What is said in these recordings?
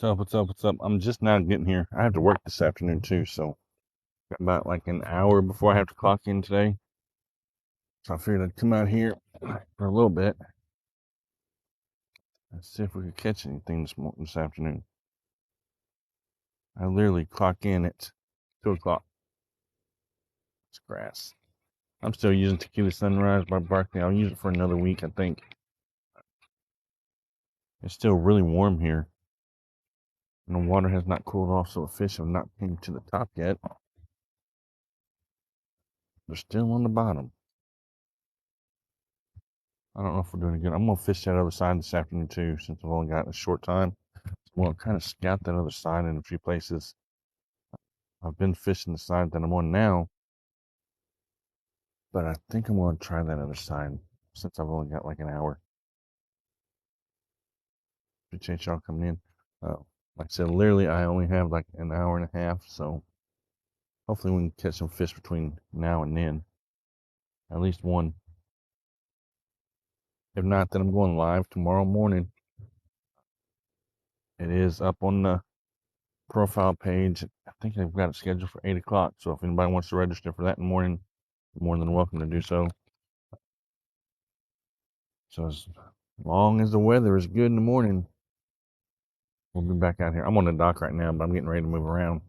What's up? What's up? What's up? I'm just now getting here. I have to work this afternoon too, so got about like an hour before I have to clock in today. So I figured I'd come out here for a little bit and see if we could catch anything this afternoon. I literally clock in at 2 o'clock. It's grass. I'm still using Tequila Sunrise by Barkley. I'll use it for another week, I think. It's still really warm here, and the water has not cooled off, so the fish have not came to the top yet. They're still on the bottom. I don't know if we're doing good. I'm gonna fish that other side this afternoon too, since I've only got a short time. Well, kind of scout that other side in a few places. I've been fishing the side that I'm on now, but I think I'm going to try that other side since I've only got like an hour. Appreciate y'all coming in. Like I said, literally, I only have like an hour and a half, so hopefully we can catch some fish between now and then. At least one. If not, then I'm going live tomorrow morning. It is up on the profile page. I think I've got it scheduled for 8 o'clock, so if anybody wants to register for that in the morning, you're more than welcome to do so. So as long as the weather is good in the morning, we'll be back out here. I'm on the dock right now, but I'm getting ready to move around.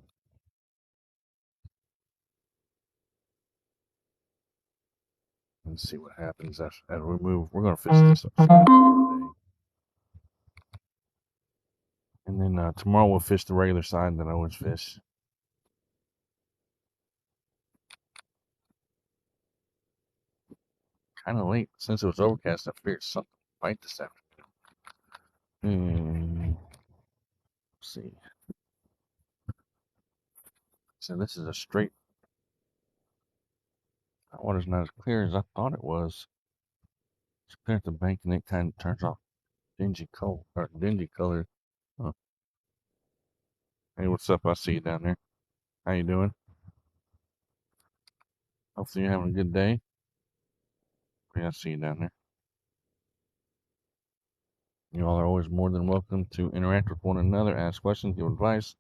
Let's see what happens as we move. We're going to fish this up today. And then tomorrow we'll fish the regular side that I always fish. Kind of late. Since it was overcast, I figured something might this afternoon. Let's see. So this is a straight. That water's not as clear as I thought it was. It's clear at the bank and it kind of turns off dingy color. Huh. Hey, what's up? I see you down there. How you doing? Hopefully you're having a good day. Yeah, I see you down there. You all are always more than welcome to interact with one another, ask questions, give advice,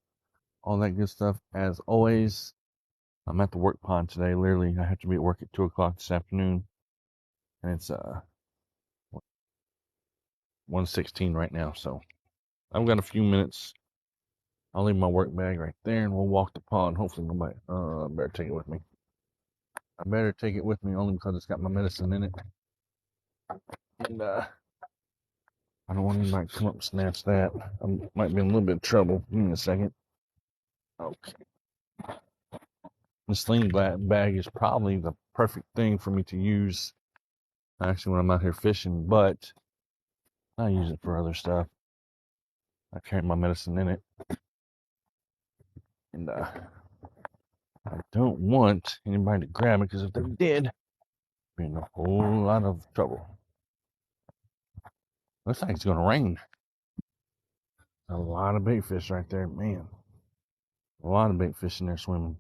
all that good stuff. As always, I'm at the work pond today. Literally, I have to be at work at 2 o'clock this afternoon, and it's 1:16 right now. So I've got a few minutes. I'll leave my work bag right there, and we'll walk the pond. Hopefully, nobody. I better take it with me. I better take it with me only because it's got my medicine in it, and I don't want anybody to come up and snatch that. I might be in a little bit of trouble. Give me a second. Okay. The sling bag is probably the perfect thing for me to use actually when I'm out here fishing, but I use it for other stuff. I carry my medicine in it, and I don't want anybody to grab it because if they did, I'd be in a whole lot of trouble. Looks like it's gonna rain. A lot of bait fish right there, man. A lot of bait fish in there swimming.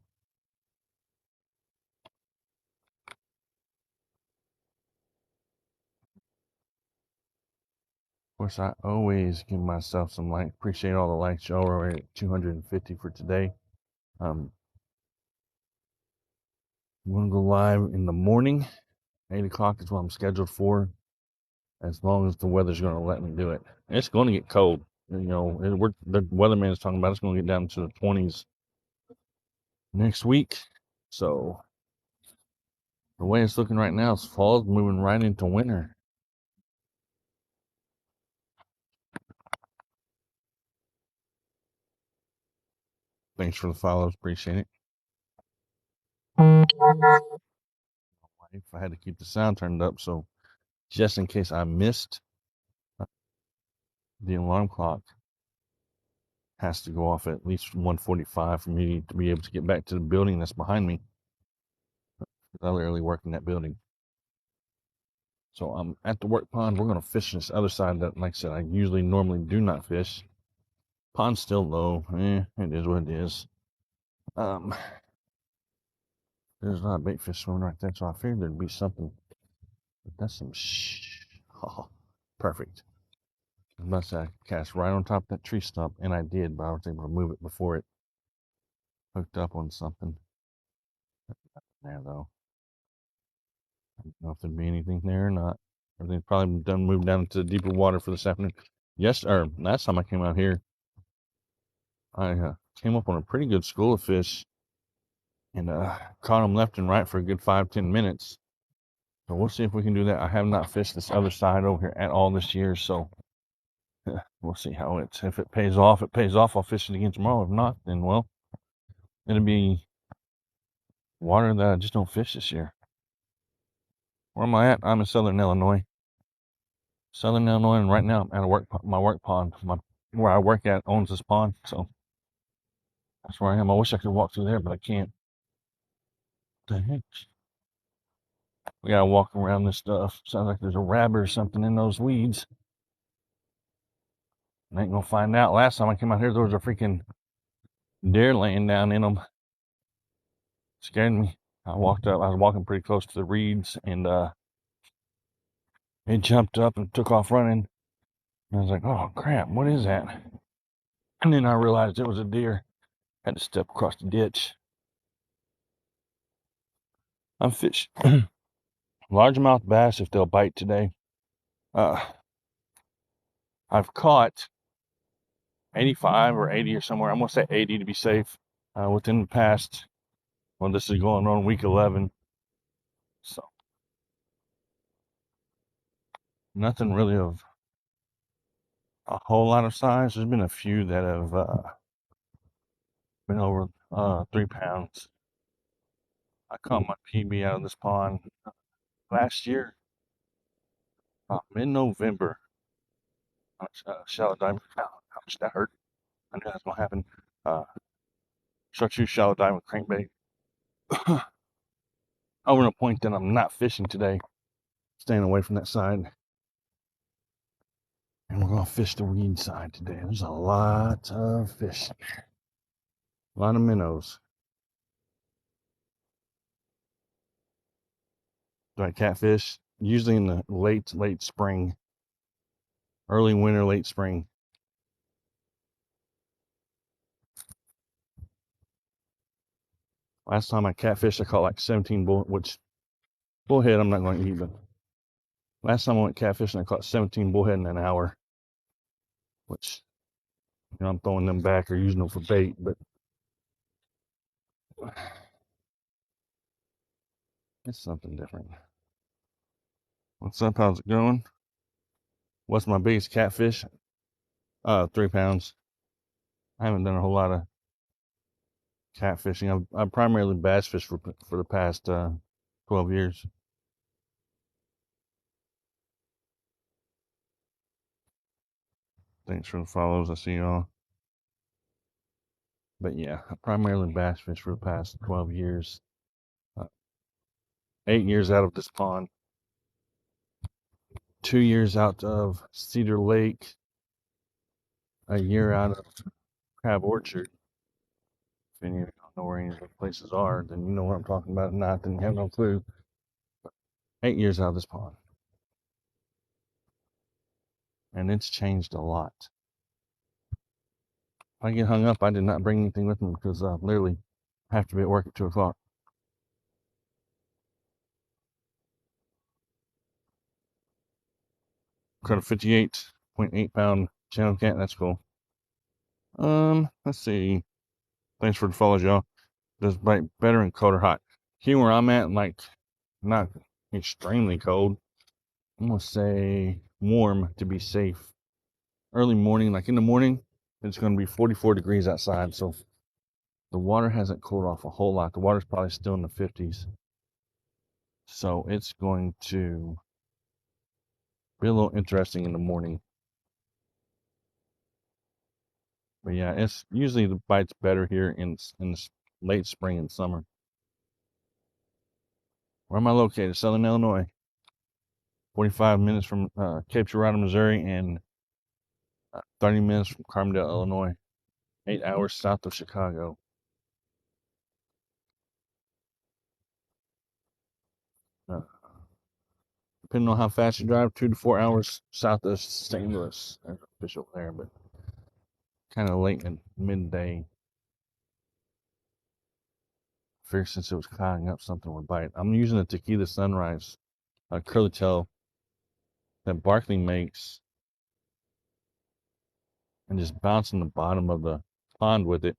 Of course, I always give myself some likes. Appreciate all the likes. Y'all are at 250 for today. I'm going to go live in the morning. 8 o'clock is what I'm scheduled for, as long as the weather's going to let me do it. And it's going to get cold. You know, the weatherman is talking about it's going to get down to the 20s next week. So the way it's looking right now, fall's moving right into winter. Thanks for the follows. Appreciate it. I had to keep the sound turned up, so just in case I missed, the alarm clock has to go off at least 1:45 for me to be able to get back to the building that's behind me. I literally work in that building. So I'm at the work pond. We're going to fish this other side that, like I said, I usually normally do not fish. Pond's still low. It is what it is. There's a lot of bait fish swimming right there, so I figured there'd be something. But that's some oh, perfect. I must have cast right on top of that tree stump, and I did, but I was able to move it before it hooked up on something. There though, I don't know if there'd be anything there or not. Everything's probably done moved down into the deeper water for this afternoon. Yes, or last time I came out here, I came up on a pretty good school of fish and caught them left and right for a good 5-10 minutes. So we'll see if we can do that. I have not fished this other side over here at all this year, so we'll see how it's. If it pays off, it pays off. I'll fish it again tomorrow. If not, then well, it'll be water that I just don't fish this year. Where am I at? I'm in Southern Illinois. Southern Illinois, and right now I'm at my work pond. Where I work at owns this pond, so that's where I am. I wish I could walk through there, but I can't. What the heck? We gotta walk around this stuff. Sounds like there's a rabbit or something in those weeds. I ain't gonna find out. Last time I came out here, there was a freaking deer laying down in them. Scared me. I was walking pretty close to the reeds, and it jumped up and took off running. And I was like, oh crap, what is that? And then I realized it was a deer. Had to step across the ditch. I'm fishing largemouth bass if they'll bite today. I've caught 85 or 80 or somewhere. I'm gonna say 80 to be safe. Within the past, well, this is going on week 11, so nothing really of a whole lot of size. There's been a few that have been over 3 pounds. I caught my PB out of this pond last year, mid-November. Shallow dive. Ouch, that hurt. I knew that was gonna happen. Chartreuse shallow dive with crankbait. Over to a point that I'm not fishing today, staying away from that side. And we're gonna fish the weed side today. There's a lot of fish. A lot of minnows. Do I catfish? Usually in the late spring. Early winter, late spring. Last time I catfished, I caught like 17 bullhead I'm not going to eat, but last time I went catfishing, I caught 17 bullhead in an hour, which, I'm throwing them back or using them for bait, but it's something different. What's up? How's it going? What's my biggest catfish? 3 pounds. I haven't done a whole lot of catfishing. I've primarily bass fished for the past 12 years. Thanks for the follows. I see y'all. But yeah, I primarily bass fish for the past 12 years. 8 years out of this pond. 2 years out of Cedar Lake. A year out of Crab Orchard. If any of you don't know where any of those places are, then you know what I'm talking about. If not, then you have no clue. 8 years out of this pond. And it's changed a lot. If I get hung up, I did not bring anything with me because I literally have to be at work at 2 o'clock. Caught a 58.8 pound channel cat. That's cool. Let's see. Thanks for the follows, y'all. Does bite better in cold or hot? Here where I'm at, like, not extremely cold. I'm gonna say warm to be safe. Early morning, like in the morning, it's gonna be 44 degrees outside, so the water hasn't cooled off a whole lot. The water's probably still in the 50s. So it's going to be a little interesting in the morning. But yeah, it's usually the bite's better here in the late spring and summer. Where am I located? Southern Illinois. 45 minutes from Cape Girardeau, Missouri, and 30 minutes from Carbondale, Illinois. 8 hours south of Chicago. depending on how fast you drive, 2 to 4 hours south of St. Louis. There's a fish over there, but kind of late in midday. Figured since it was clouding up, something would bite. I'm using a Tequila Sunrise curly tail that Barkley makes and just bouncing the bottom of the pond with it.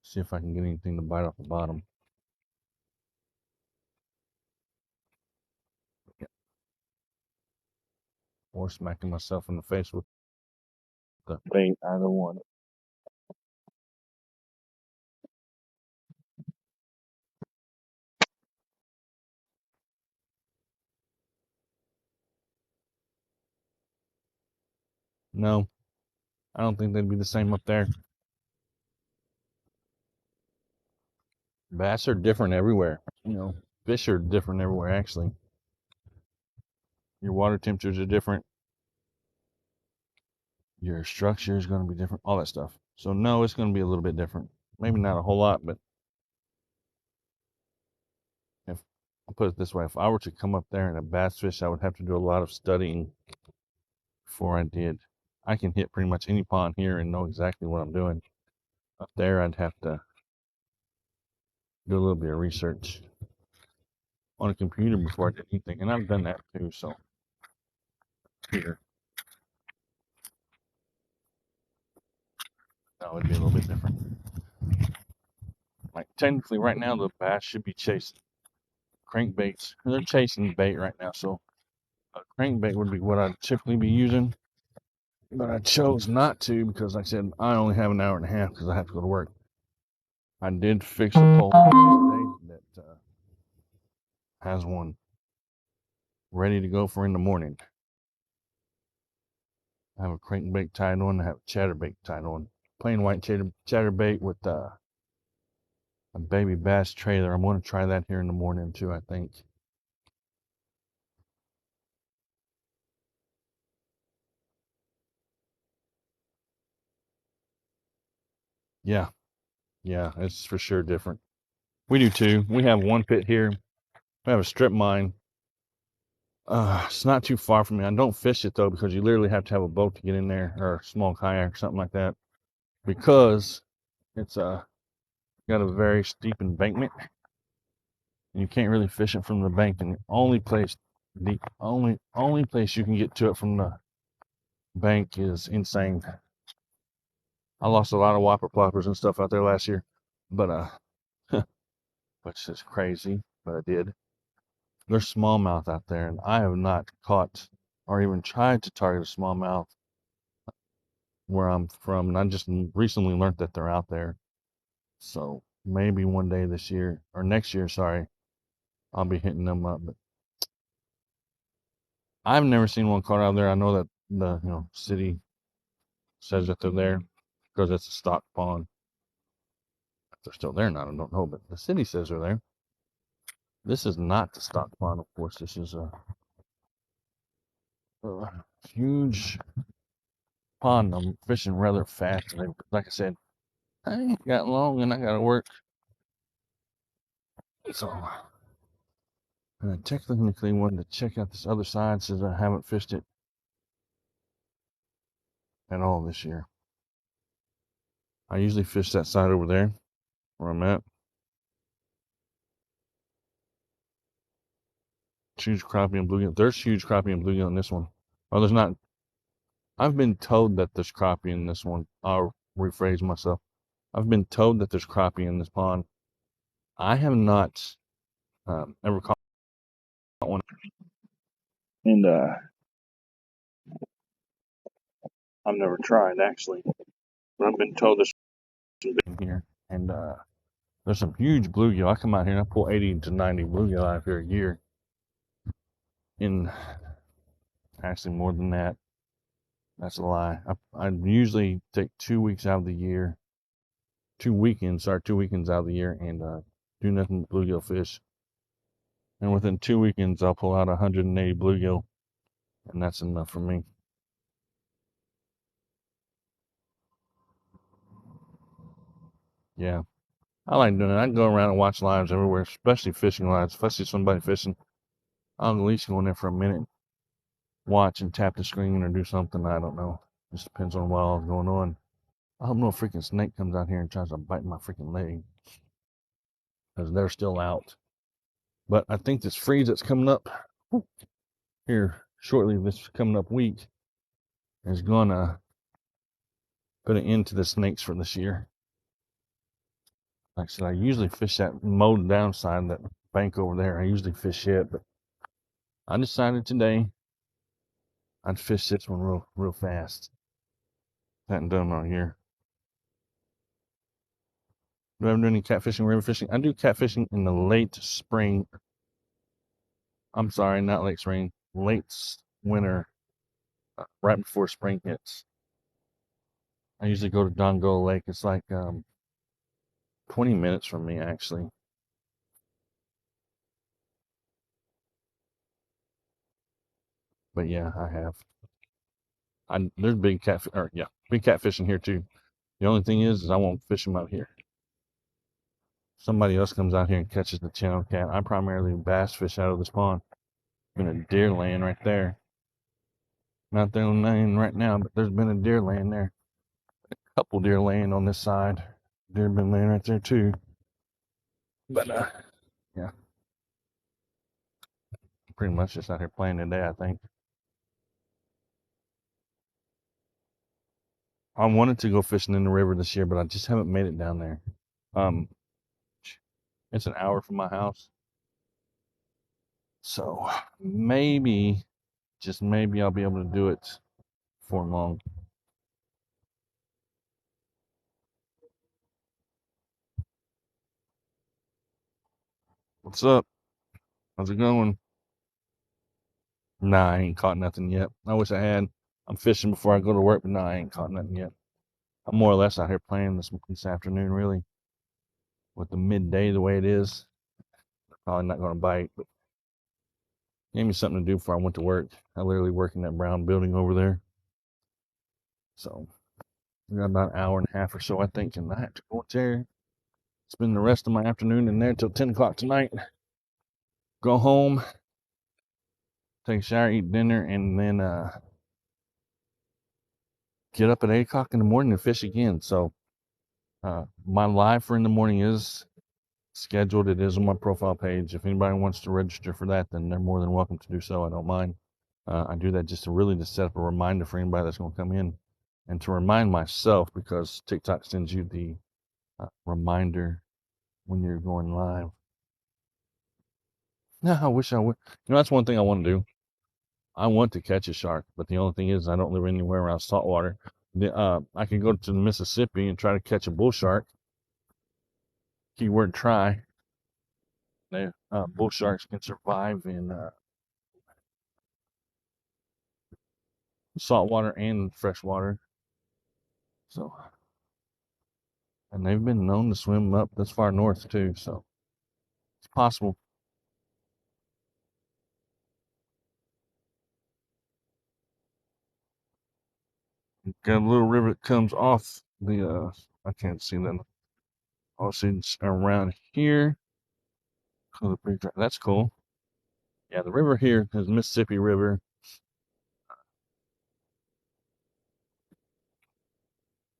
See if I can get anything to bite off the bottom. Yeah. Or smacking myself in the face with the bait, either one. No, I don't think they'd be the same up there. Bass are different everywhere. You know, fish are different everywhere, actually. Your water temperatures are different. Your structure is going to be different, all that stuff. So, no, it's going to be a little bit different. Maybe not a whole lot, but if I'll put it this way, if I were to come up there and a bass fish, I would have to do a lot of studying before I did. I can hit pretty much any pond here and know exactly what I'm doing. Up there, I'd have to do a little bit of research on a computer before I did anything, and I've done that too. So here, that would be a little bit different. Like technically, right now the bass should be chasing crankbaits. They're chasing bait right now, so a crankbait would be what I'd typically be using. But I chose not to because, like I said, I only have an hour and a half because I have to go to work. I did fix a pole today that has one ready to go for in the morning. I have a crankbait tied on. I have a chatterbait tied on. Plain white chatterbait with a baby bass trailer. I'm going to try that here in the morning too, I think. Yeah, it's for sure different. We do too. We have one pit here. We have a strip mine. It's not too far from me. I don't fish it though because you literally have to have a boat to get in there or a small kayak or something like that because it's got a very steep embankment and you can't really fish it from the bank. And the only place you can get to it from the bank is insane. I lost a lot of whopper ploppers and stuff out there last year, but which is crazy, but I did. There's smallmouth out there, and I have not caught or even tried to target a smallmouth where I'm from, and I just recently learned that they're out there. So maybe one day this year or next year, sorry, I'll be hitting them up. But I've never seen one caught out there. I know that the city says that they're there because it's a stock pond. If they're still there, not I don't know, but the city says they're there. This is not the stock pond, of course. This is a huge pond. I'm fishing rather fast today. Like I said, I ain't got long and I gotta work. So, and I technically wanted to check out this other side since I haven't fished it at all this year. I usually fish that side over there where I'm at. Huge crappie and bluegill. There's huge crappie and bluegill in this one. Oh, there's not. I've been told that there's crappie in this one. I'll rephrase myself. I've been told that there's crappie in this pond. I have not ever caught one. And I've never tried actually. But I've been told there's some here. And there's some huge bluegill. I come out here and I pull 80 to 90 bluegill out of here a year. In actually more than that. That's a lie. I usually take 2 weeks out of the year. 2 weekends out of the year and do nothing but bluegill fish. And within 2 weekends, I'll pull out 180 bluegill, and that's enough for me. Yeah. I like doing it. I can go around and watch lives everywhere, especially fishing lives. If I see somebody fishing, I'll at least go in there for a minute, watch and tap the screen or do something. I don't know. Just depends on what all's going on. I hope no freaking snake comes out here and tries to bite my freaking leg, because they're still out. But I think this freeze that's coming up here shortly, this coming up week, is gonna put an end to the snakes for this year. Like I said, I usually fish that mowed down side, that bank over there. I usually fish it, but I decided today I'd fish this one real fast. Hadn't done on here. Do I ever do any catfishing, river fishing? I do catfishing in the late spring. I'm sorry, not late spring, late winter, right before spring hits. I usually go to Dongola Lake. It's like 20 minutes from me, actually. But yeah, I have. There's big big catfishing here too. The only thing is I won't fish them out here. Somebody else comes out here and catches the channel cat. I primarily bass fish out of this pond. Been a deer laying right there. Not there laying right now, but there's been a deer laying there. A couple deer laying on this side. Deer been laying right there too. But yeah, pretty much just out here playing today, I think. I wanted to go fishing in the river this year, but I just haven't made it down there. Um, it's an hour from my house. So maybe, just maybe, I'll be able to do it before long. What's up? How's it going? Nah, I ain't caught nothing yet. I wish I had. I'm fishing before I go to work, but nah, I ain't caught nothing yet. I'm more or less out here playing this afternoon, really. With the midday the way it is, probably not going to bite, but gave me something to do before I went to work. I literally work in that brown building over there. So I got about an hour and a half or so, I think, and I have to go there, spend the rest of my afternoon in there till 10 o'clock tonight. Go home, take a shower, eat dinner, and then get up at 8 o'clock in the morning and fish again. So my live for in the morning is scheduled. It is on my profile page. If anybody wants to register for that, then they're more than welcome to do so. I don't mind. I do that just to set up a reminder for anybody that's going to come in, and to remind myself, because TikTok sends you the reminder when you're going live. Yeah, I wish I would. That's one thing I want to do. I want to catch a shark, but the only thing is I don't live anywhere around salt water. I could go to the Mississippi and try to catch a bull shark. Keyword try. Bull sharks can survive in salt water and fresh water. So, and they've been known to swim up this far north too. So it's possible. Got a little river that comes off the. I can't see that. I'll see it's around here. That's cool. Yeah, the river here is Mississippi River.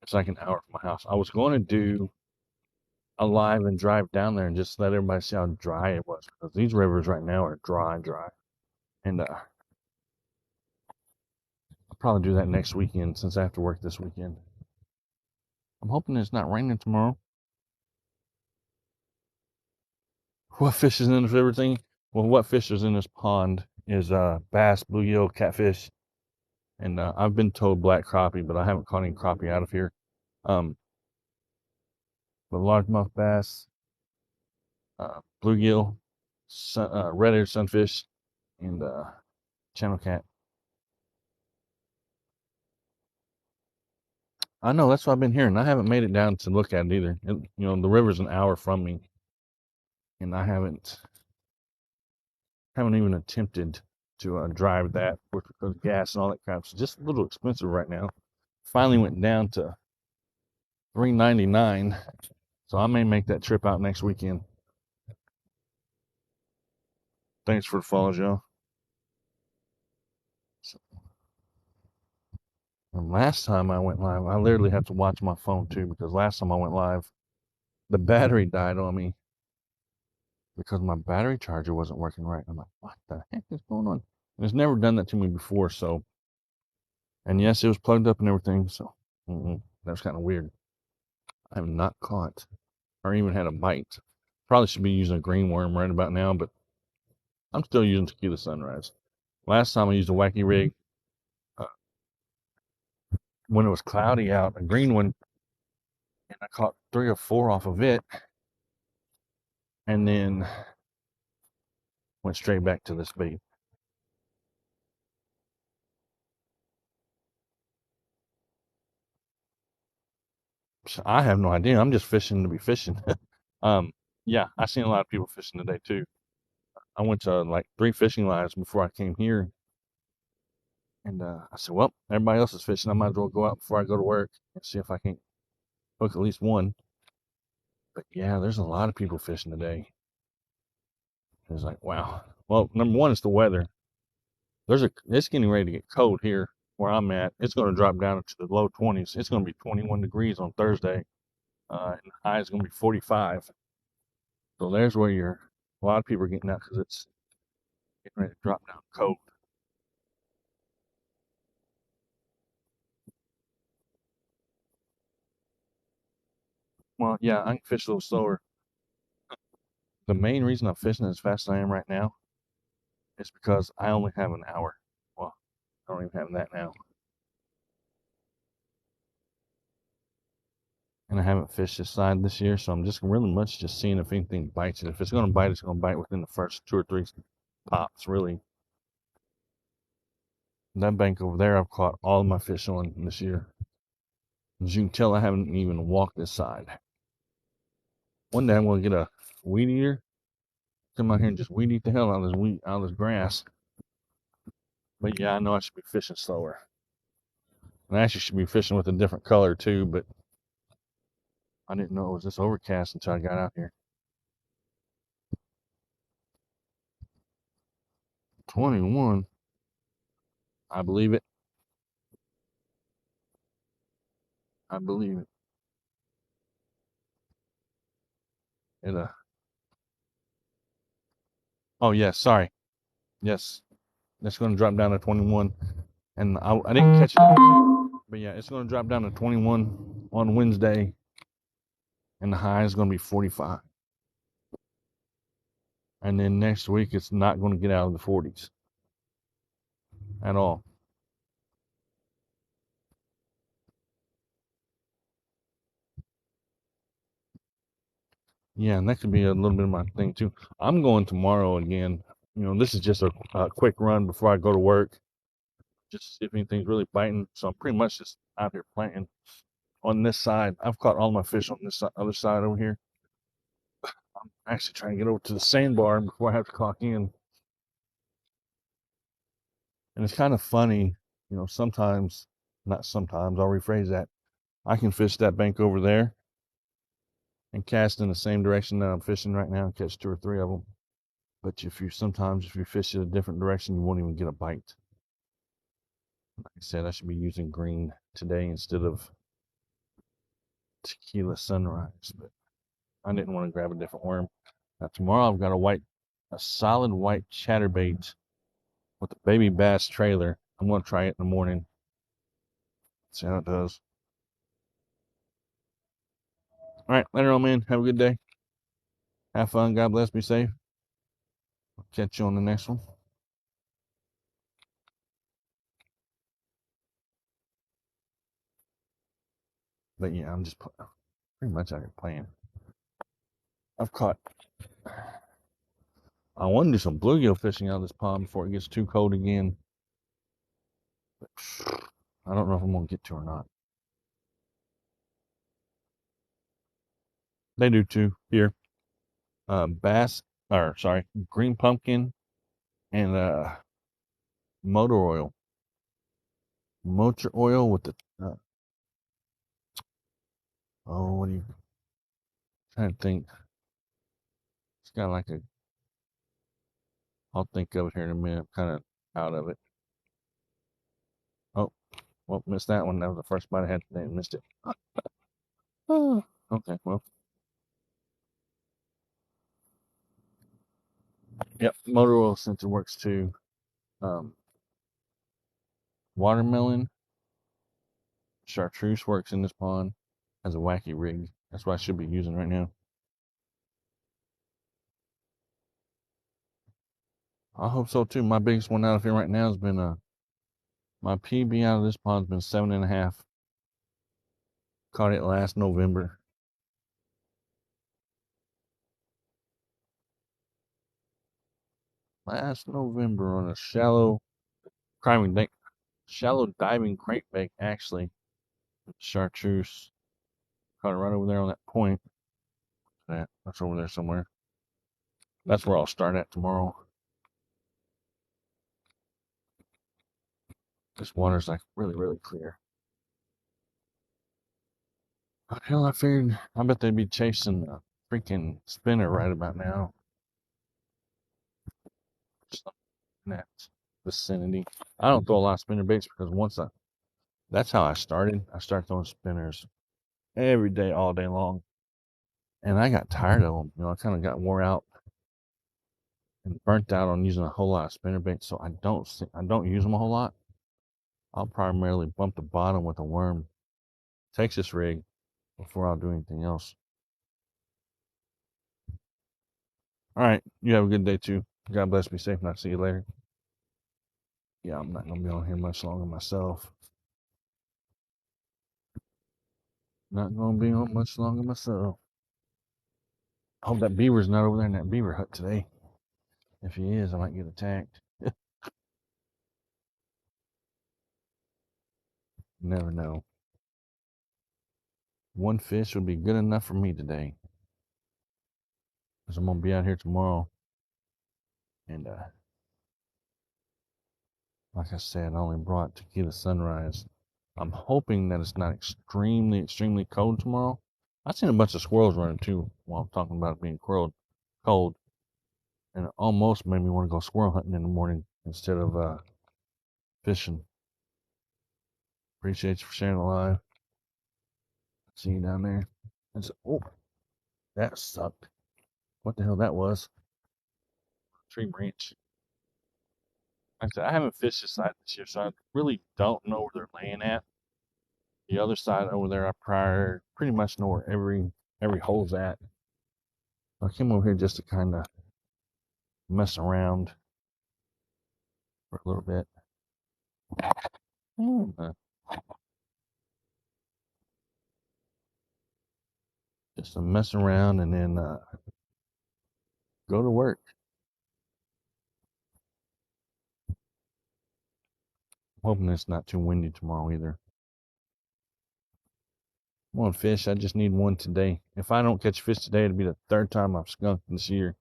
It's like an hour from my house. I was going to do a live and drive down there and just let everybody see how dry it was, because these rivers right now are dry. And I'll probably do that next weekend, since I have to work this weekend. I'm hoping it's not raining tomorrow. What fish is in this river thing? Well, what fish is in this pond is bass, bluegill, catfish, and I've been told black crappie, but I haven't caught any crappie out of here. Um, but largemouth bass, bluegill, red-eared sunfish, and channel cat. I know, that's what I've been hearing. I haven't made it down to look at it either. The river's an hour from me, and I haven't even attempted to drive that, because gas and all that crap's just a little expensive right now. Finally went down to $3.99 So I may make that trip out next weekend. Thanks for the follows, y'all. And last time I went live, I literally have to watch my phone too, because last time I went live, the battery died on me because my battery charger wasn't working right. I'm like, what the heck is going on? And it's never done that to me before. So, and yes, it was plugged up and everything. So that was kind of weird. I have not caught or even had a bite. Probably should be using a green worm right about now, but I'm still using Tequila Sunrise. Last time I used a wacky rig uh, when it was cloudy out, a green one, and I caught 3 or 4 off of it, and then went straight back to this bait. So I have no idea. I'm just fishing to be fishing. Yeah, I seen a lot of people fishing today too. I went to like 3 fishing lines before I came here, and I said, "Well, everybody else is fishing. I might as well go out before I go to work and see if I can hook at least one." But yeah, there's a lot of people fishing today. It's like, wow. Well, number one is the weather. It's getting ready to get cold here where I'm at. It's going to drop down into the low 20s. It's going to be 21 degrees on Thursday, and the high is going to be 45. So there's where a lot of people are getting out because it's getting ready to drop down cold. Well, yeah, I can fish a little slower. The main reason I'm fishing as fast as I am right now is because I only have an hour. Well, I don't even have that now. And I haven't fished this side this year, so I'm just really much just seeing if anything bites it. If it's going to bite, it's going to bite within the first 2 or 3 pops, really. That bank over there, I've caught all of my fish on this year. As you can tell, I haven't even walked this side. One day I'm going to get a weed eater, come out here and just weed eat the hell out of this grass. But yeah, I know I should be fishing slower. And I actually should be fishing with a different color too, but I didn't know it was this overcast until I got out here. 21. I believe it. I believe it. Oh, yes, sorry. Yes, that's going to drop down to 21. And I didn't catch it. But yeah, it's going to drop down to 21 on Wednesday. And the high is going to be 45. And then next week, it's not going to get out of the 40s at all. Yeah, and that could be a little bit of my thing too. I'm going tomorrow again. This is just a quick run before I go to work, just to see if anything's really biting. So I'm pretty much just out here planting on this side. I've caught all my fish on this other side over here. I'm actually trying to get over to the sandbar before I have to clock in. And it's kind of funny, sometimes, not sometimes, I'll rephrase that. I can fish that bank over there and cast in the same direction that I'm fishing right now and catch 2 or 3 of them. But if you fish in a different direction, you won't even get a bite. Like I said, I should be using green today instead of Tequila Sunrise, but I didn't want to grab a different worm. Now tomorrow I've got a solid white chatterbait with a baby bass trailer. I'm going to try it in the morning. See how it does. All right, later on, man. Have a good day. Have fun. God bless. Be safe. I'll catch you on the next one. But yeah, I'm just pretty much out here playing. I've caught. I want to do some bluegill fishing out of this pond before it gets too cold again. But I don't know if I'm going to get to or not. They do too here. Bass, or sorry, green pumpkin and motor oil. Motor oil with the oh, what do you trying to think. It's got like a. I'll think of it here in a minute. I'm kind of out of it. Oh, well, missed that one. That was the first bite I had today. Missed it. Oh, okay, well. Yep, motor oil sensor works too. Um, watermelon, chartreuse works in this pond. Has a wacky rig. That's what I should be using right now. I hope so too. My biggest one out of here right now has been my PB out of this pond's been 7.5. Caught it last November. Last November on a shallow diving crankbait actually. Chartreuse. Caught it right over there on that point. That's over there somewhere. That's where I'll start at tomorrow. This water's like really, really clear. Hell, I figured I bet they'd be chasing a freaking spinner right about now. Something in that vicinity. I don't throw a lot of spinner baits because that's how I started. I started throwing spinners every day, all day long. And I got tired of them. I kind of got wore out and burnt out on using a whole lot of spinner baits. So I don't use them a whole lot. I'll primarily bump the bottom with a worm Texas rig before I'll do anything else. All right. You have a good day too. God bless. Be safe and I'll see you later. Yeah, I'm not going to be on here much longer myself. Not going to be on much longer myself. I hope that beaver's not over there in that beaver hut today. If he is, I might get attacked. Never know. One fish would be good enough for me today. Because I'm going to be out here tomorrow. And like I said, I only brought Tequila Sunrise. I'm hoping that it's not extremely, extremely cold tomorrow. I've seen a bunch of squirrels running too while I'm talking about it being cold. And it almost made me want to go squirrel hunting in the morning instead of fishing. Appreciate you for sharing the live. See you down there. Oh, that sucked. What the hell that was? Tree branch. Like I said, I haven't fished this side this year, so I really don't know where they're laying at. The other side over there, I pretty much know where every hole's at. I came over here just to kind of mess around for a little bit. Just to mess around and then go to work. I'm hoping it's not too windy tomorrow either. I'm on fish. I just need one today. If I don't catch fish today, it'll be the third time I've skunked this year.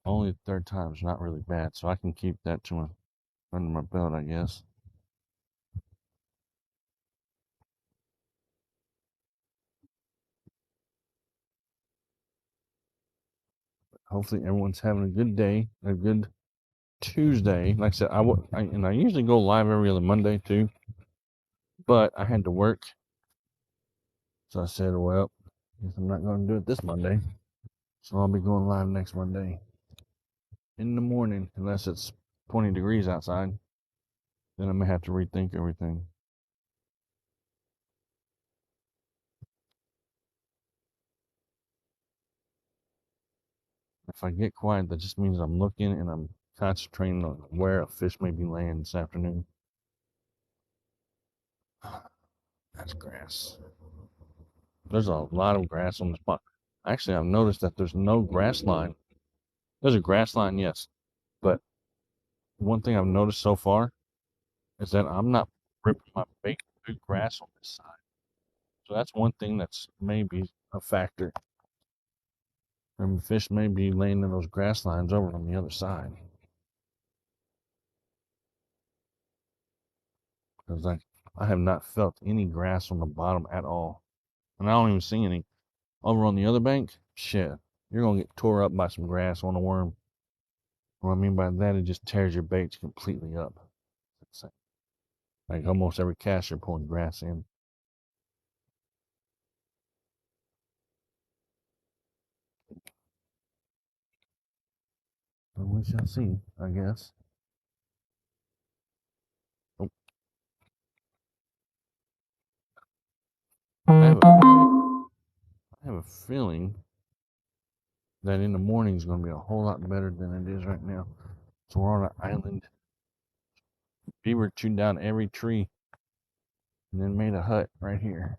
Only the third time is not really bad, so I can keep that under my belt, I guess. Hopefully, everyone's having a good day, a good Tuesday. Like I said, I usually go live every other Monday too, but I had to work, so I said, well, I guess I'm not going to do it this Monday. So I'll be going live next Monday in the morning, unless it's 20 degrees outside. Then I may have to rethink everything. If I get quiet, that just means I'm looking and I'm concentrating on where a fish may be laying this afternoon. That's grass. There's a lot of grass on the spot. Actually, I've noticed that there's no grass line. There's a grass line, yes, but one thing I've noticed so far is that I'm not ripping my bait through grass on this side. So that's one thing that's maybe a factor. And fish may be laying in those grass lines over on the other side. Because I have not felt any grass on the bottom at all. And I don't even see any. Over on the other bank, shit, you're going to get tore up by some grass on a worm. What I mean by that, it just tears your baits completely up. Like almost every cast you're pulling grass in. Well, we shall see, I guess. Oh. I have a feeling that in the morning is going to be a whole lot better than it is right now. So we're on an island. Beaver chewed down every tree and then made a hut right here.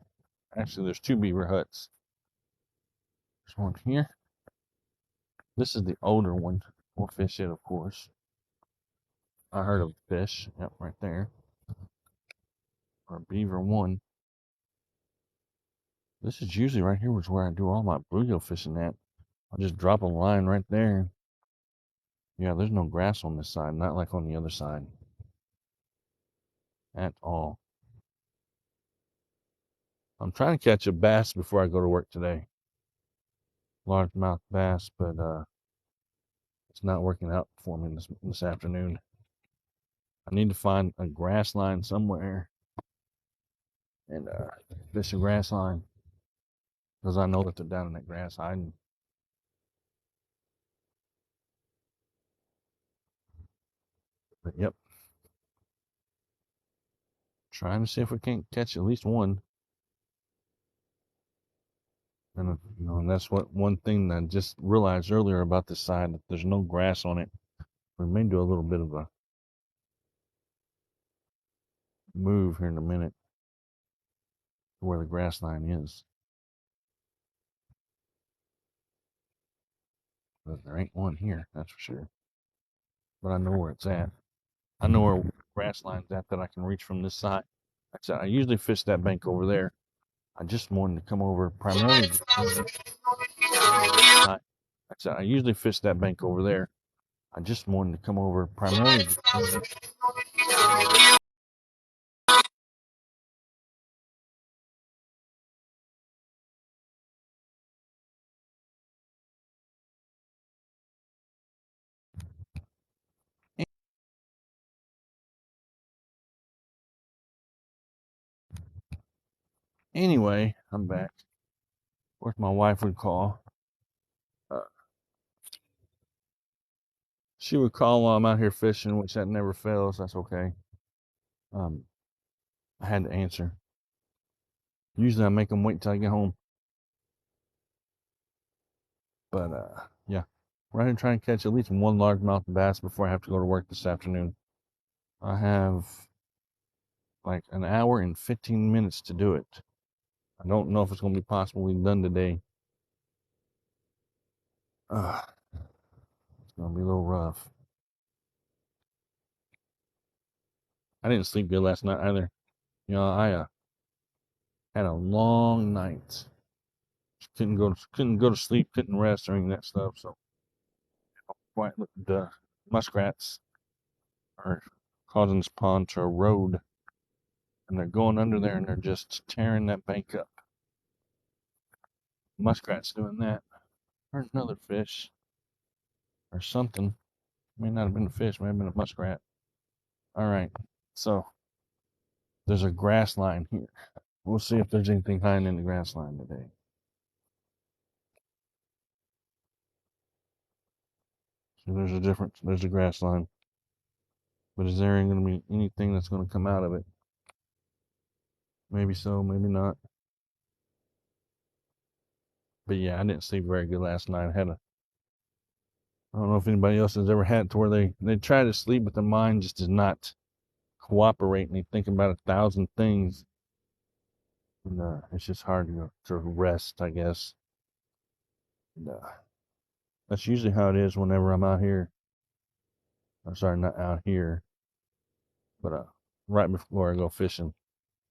Actually, there's two beaver huts. There's one here. This is the older one. We'll fish it, of course. I heard of fish. Yep, right there. Or beaver one. This is usually right here, which is where I do all my bluegill fishing at. I'll just drop a line right there. Yeah, there's no grass on this side, not like on the other side. At all. I'm trying to catch a bass before I go to work today. Largemouth bass, but it's not working out for me this afternoon. I need to find a grass line somewhere and fish a grass line because I know that they're down in that grass hiding. But yep, trying to see if we can't catch at least one. And and that's what one thing that I just realized earlier about this side, that there's no grass on it. We may do a little bit of a move here in a minute to where the grass line is. But there ain't one here, that's for sure. But I know where it's at. I know where grass line's at that I can reach from this side. Like I said, I usually fish that bank over there. I just wanted to come over primarily. Like I said, I usually fish that bank over there. I just wanted to come over primarily. Anyway, I'm back. Of course, my wife would call. She would call while I'm out here fishing, which that never fails. That's okay. I had to answer. Usually I make them wait till I get home. But yeah, we're going to try and catch at least one largemouth bass before I have to go to work this afternoon. I have like an hour and 15 minutes to do it. I don't know if it's going to be possibly done today. It's going to be a little rough. I didn't sleep good last night either. I had a long night. Couldn't go to sleep, couldn't rest or any of that stuff. So quite the muskrats are causing this pond to erode, and they're going under there and they're just tearing that bank up. Muskrat's doing that. There's another fish or something. May not have been a fish, may have been a muskrat. All right, so there's a grass line here. We'll see if there's anything hiding in the grass line today. So there's a grass line. But is there going to be anything that's going to come out of it? Maybe so, maybe not. But yeah, I didn't sleep very good last night. I don't know if anybody else has ever had it to where they try to sleep, but their mind just does not cooperate, and they think about 1,000 things. And it's just hard to rest, I guess. And, that's usually how it is whenever I'm out here. I'm sorry, not out here, but right before I go fishing.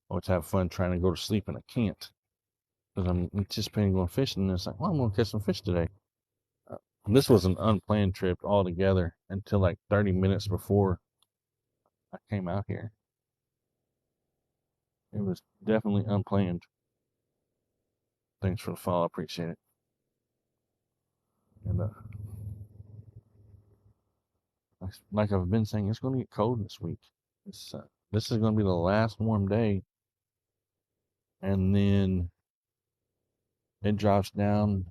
I always have fun trying to go to sleep, and I can't because I'm anticipating going fishing. And it's like, well, I'm going to catch some fish today. This was an unplanned trip altogether until like 30 minutes before I came out here. It was definitely unplanned. Thanks for the follow. I appreciate it. And like I've been saying, it's going to get cold this week. This is going to be the last warm day, and then it drops down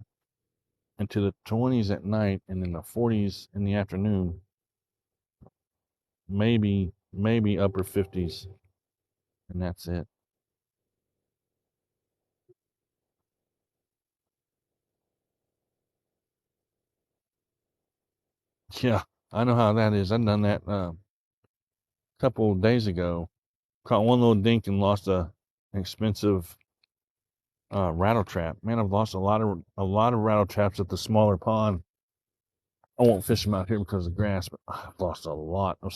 into the 20s at night, and in the 40s in the afternoon. Maybe upper 50s, and that's it. Yeah, I know how that is. I've done that a couple of days ago. Caught one little dink and lost an expensive rattle trap. Man, I've lost a lot of rattle traps at the smaller pond. I won't fish them out here because of grass, but I've lost a lot of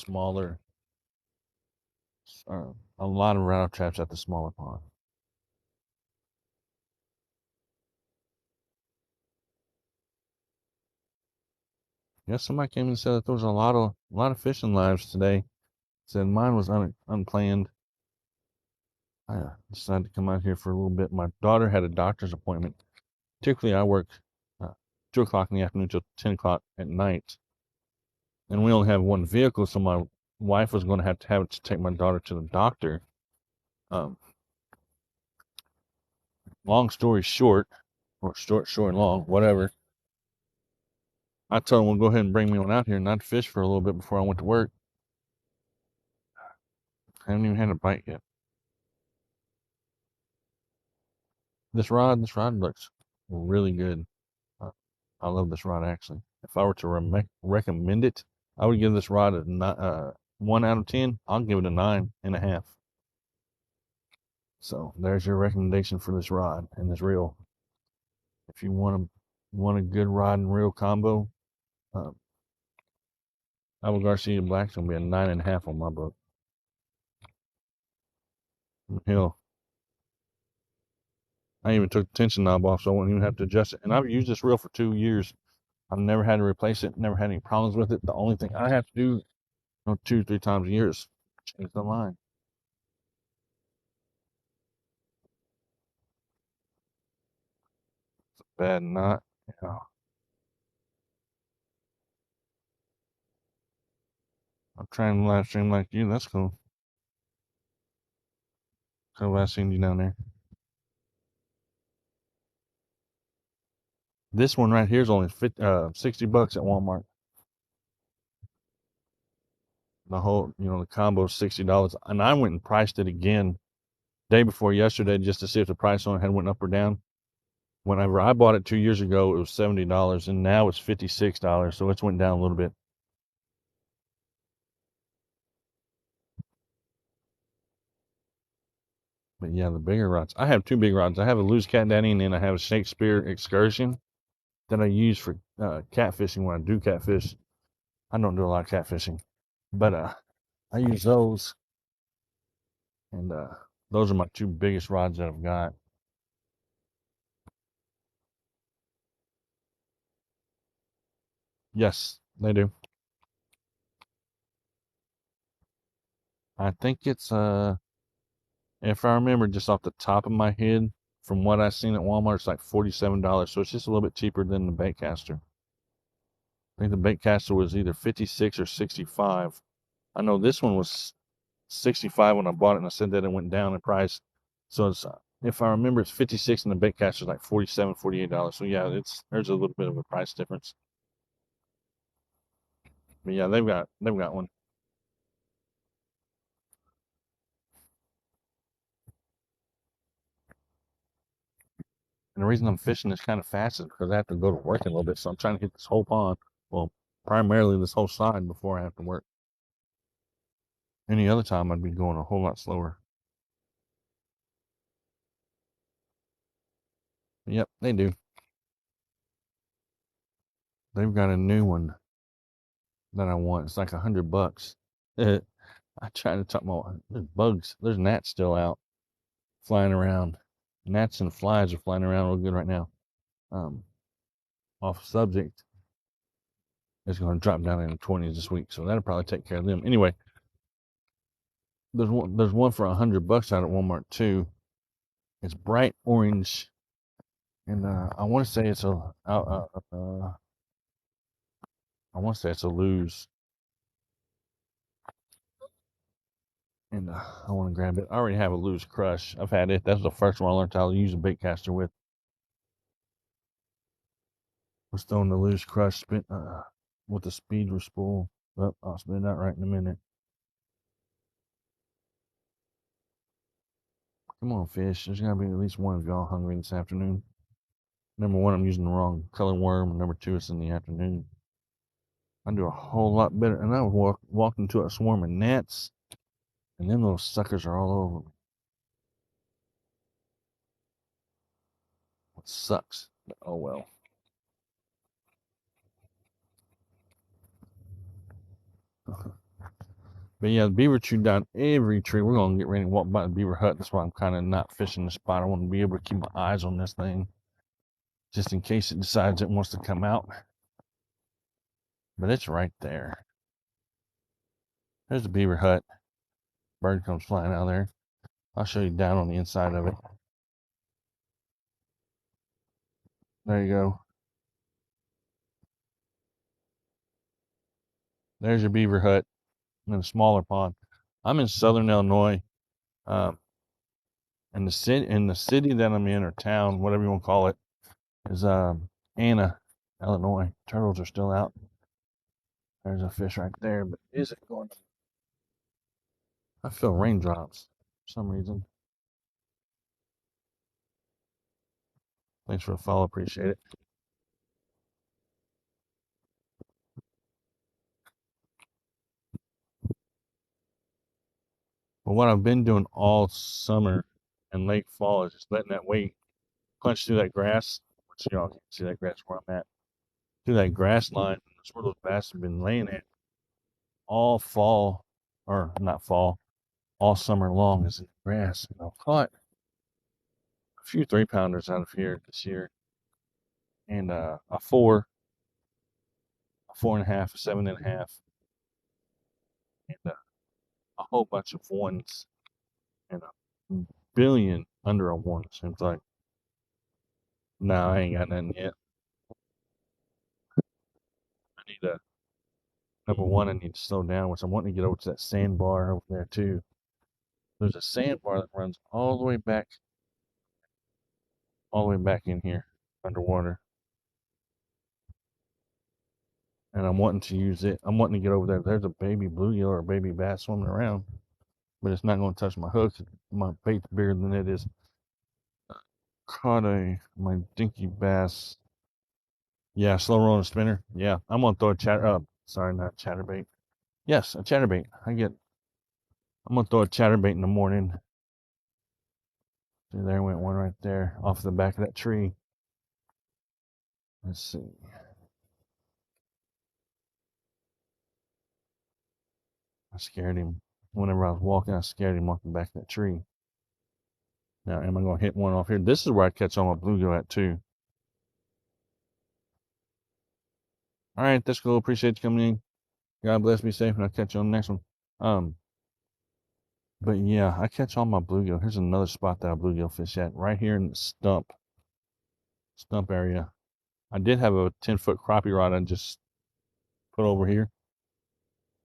a lot of rattle traps at the smaller pond. Yeah, somebody came and said that there was a lot of fishing lives today. Said mine was unplanned. I decided to come out here for a little bit. My daughter had a doctor's appointment. Typically, I work uh, 2 o'clock in the afternoon till 10 o'clock at night, and we only have one vehicle, so my wife was going to have it to take my daughter to the doctor. Um, Long story short, or short and long, whatever. I told him, well, go ahead and bring me on out here and I'd fish for a little bit before I went to work. I haven't even had a bite yet. This rod looks really good. Uh, I love this rod actually. If I were to recommend it, I would give this rod a 1 out of 10. I'll give it a 9.5. So there's your recommendation for this rod and this reel. If you want a good rod and reel combo, uh, Abu Garcia Black's gonna be a 9.5 on my book. Hell, I even took the tension knob off, so I wouldn't even have to adjust it. And I've used this reel for 2 years. I've never had to replace it. Never had any problems with it. The only thing I have to do, 2, 3 times a year, is change the line. It's a bad knot. Yeah. I'm trying to live stream like you. That's cool. So I seen you down there. This one right here is only $60 at Walmart. The whole, the combo is $60, and I went and priced it again day before yesterday just to see if the price on it had went up or down. Whenever I bought it 2 years ago, it was $70, and now it's $56, so it's went down a little bit. But yeah, the bigger rods. I have two big rods. I have a Loose Cat Daddy, and then I have a Shakespeare Excursion that I use for catfishing when I do catfish. I don't do a lot of catfishing, but I use those, and those are my two biggest rods that I've got. Yes, they do. I think it's if I remember just off the top of my head, from what I've seen at Walmart, it's like $47. So it's just a little bit cheaper than the Baitcaster. I think the Baitcaster was either 56 or 65. I know this one was 65 when I bought it, and I said that it went down in price. So it's if I remember, it's 56, and the Baitcaster is like 47, $48. So yeah, there's a little bit of a price difference. But yeah, they've got one. And the reason I'm fishing this kind of fast is because I have to go to work in a little bit. So I'm trying to hit this whole pond. Well, primarily this whole side before I have to work. Any other time, I'd be going a whole lot slower. Yep, they do. They've got a new one that I want. It's like $100. I try to talk more. There's bugs. There's gnats still out flying around. Gnats and flies are flying around real good right now. Um, Off subject, it's going to drop down in the 20s this week, so that'll probably take care of them. Anyway, There's one for $100 out at Walmart too. It's bright orange, and I want to say it's a Lose, and I want to grab it. I already have a Lose Crush. I've had it. That's the first one I learned how to use a bait caster with. Was throwing the Lose Crush spin with the speeder spool. Oh, I'll spin that right in a minute. Come on, fish. There's gotta be at least one of y'all hungry this afternoon. Number one, I'm using the wrong color worm. Number two, it's in the afternoon. I do a whole lot better. And I walked into a swarm of gnats, and them little suckers are all over me. It sucks. But oh well. But yeah, the beaver chewed down every tree. We're gonna get ready to walk by the beaver hut. That's why I'm kind of not fishing the spot. I want to be able to keep my eyes on this thing, just in case it decides it wants to come out. But it's right there. There's the beaver hut. Bird comes flying out of there. I'll show you down on the inside of it. There you go. There's your beaver hut in a smaller pond. I'm in southern Illinois, and the city that I'm in, or town, whatever you want to call it, is Anna, Illinois. Turtles are still out. There's a fish right there, but is it going to? I feel raindrops for some reason. Thanks for the follow, appreciate it. But what I've been doing all summer and late fall is just letting that weight punch through that grass, which y'all can't see that grass where I'm at, through that grass line. That's where those bass have been laying at all fall, or not fall, all summer long is in the grass. And I've caught a few 3-pounders out of here this year, and a 4, a 4.5, a 7.5, and a whole bunch of 1s, and a billion under a 1. Seems like. No, I ain't got nothing yet. I need a number one. I need to slow down, which I'm wanting to get over to that sandbar over there too. There's a sandbar that runs all the way back in here underwater, and I'm wanting to use it. I'm wanting to get over there. There's a baby bluegill or a baby bass swimming around, but it's not going to touch my hook. My bait's bigger than it is. Caught my dinky bass. Yeah, slow rolling spinner. Yeah, I'm gonna throw a sorry, not chatterbait. Yes, a chatterbait. I'm gonna throw a chatterbait in the morning. See, there went one right there off the back of that tree. Let's see. I scared him. Whenever I was walking, I scared him off the back of that tree. Now, am I going to hit one off here? This is where I catch all my bluegill at, too. All right, that's cool. Appreciate you coming in. God bless. Be safe, and I'll catch you on the next one. But yeah, I catch all my bluegill. Here's another spot that I bluegill fish at, right here in the stump area. I did have a 10-foot crappie rod I just put over here,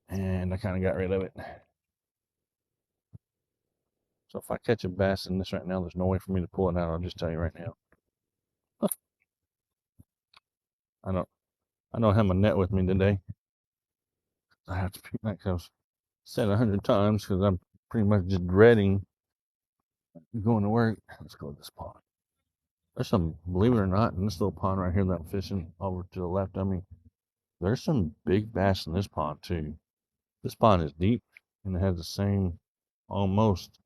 and I kind of got rid of it. So if I catch a bass in this right now, there's no way for me to pull it out. I'll just tell you right now. I don't have my net with me today. I have to pick that because said 100 times because I'm pretty much just dreading going to work. Let's go to this pond. There's some, believe it or not, in this little pond right here that I'm fishing over to the left of me, there's some big bass in this pond too. This pond is deep and it has the same almost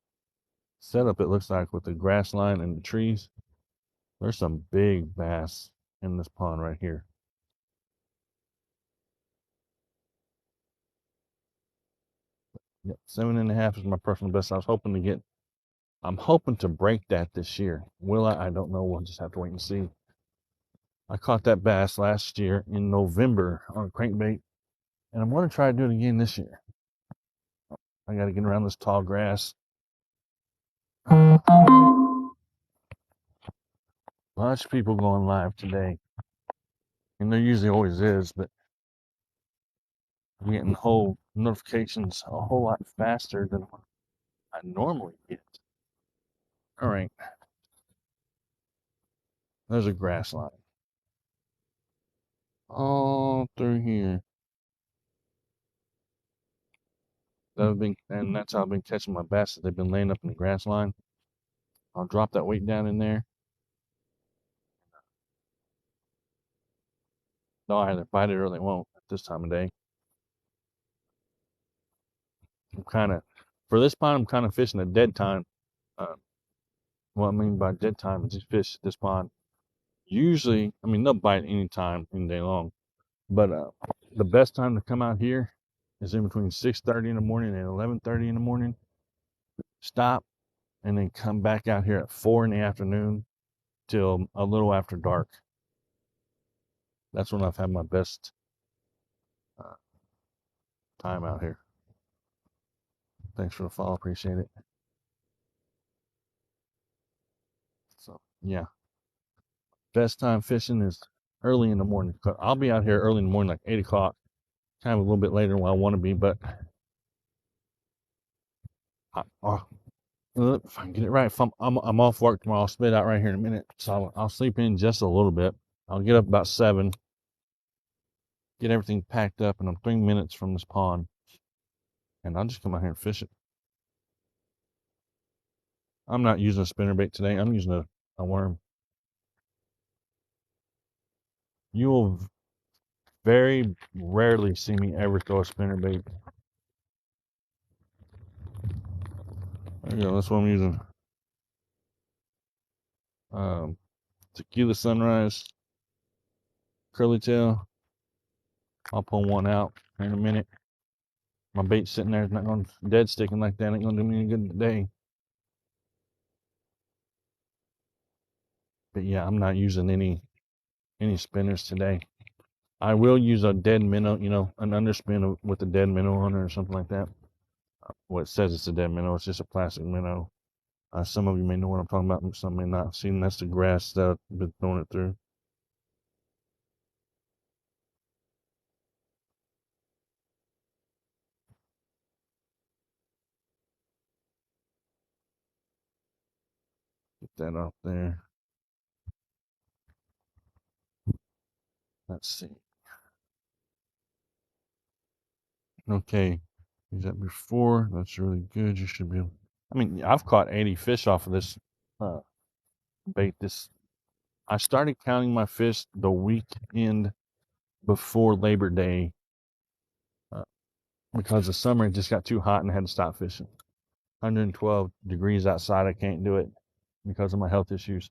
setup, it looks like, with the grass line and the trees. There's some big bass in this pond right here. Yep, 7.5 is my personal best. I'm hoping to break that this year. Will I? I don't know. We'll just have to wait and see. I caught that bass last year in November on a crankbait, and I'm going to try to do it again this year. I got to get around this tall grass. Lots of people going live today. And there usually always is, but I'm getting whole notifications a whole lot faster than I normally get. All right. There's a grass line. All through here. And that's how I've been catching my bass. They've been laying up in the grass line. I'll drop that weight down in there. They'll either bite it or they won't at this time of day. For this pond, I'm kind of fishing at dead time. What I mean by dead time is just fish this pond. Usually, I mean, they'll bite any time, any day long. But the best time to come out here is in between 6:30 in the morning and 11:30 in the morning. Stop, and then come back out here at 4 in the afternoon till a little after dark. That's when I've had my best time out here. Thanks for the follow. Appreciate it. So, yeah. Best time fishing is early in the morning. I'll be out here early in the morning, like 8 o'clock. Kind of a little bit later than what I want to be, but if I can get it right, if I'm off work tomorrow, I'll spit out right here in a minute. So I'll sleep in just a little bit. I'll get up about 7, get everything packed up, and I'm 3 minutes from this pond. And I'll just come out here and fish it. I'm not using a spinnerbait today. I'm using a worm. You will very rarely see me ever throw a spinnerbait. There you go. That's what I'm using. Tequila Sunrise curly tail. I'll pull one out here in a minute. My bait's sitting there. It's not going dead sticking like that. Ain't going to do me any good today. But yeah, I'm not using any spinners today. I will use a dead minnow, an underspin with a dead minnow on it or something like that. Well, it says it's a dead minnow. It's just a plastic minnow. Some of you may know what I'm talking about. Some may not. See, that's the grass that I've been throwing it through. Get that off there. Let's see. Okay. Use that before. That's really good. You should be able. I mean, I've caught 80 fish off of this bait. I started counting my fish the weekend before Labor Day because the summer it just got too hot and I had to stop fishing. 112 degrees outside, I can't do it because of my health issues.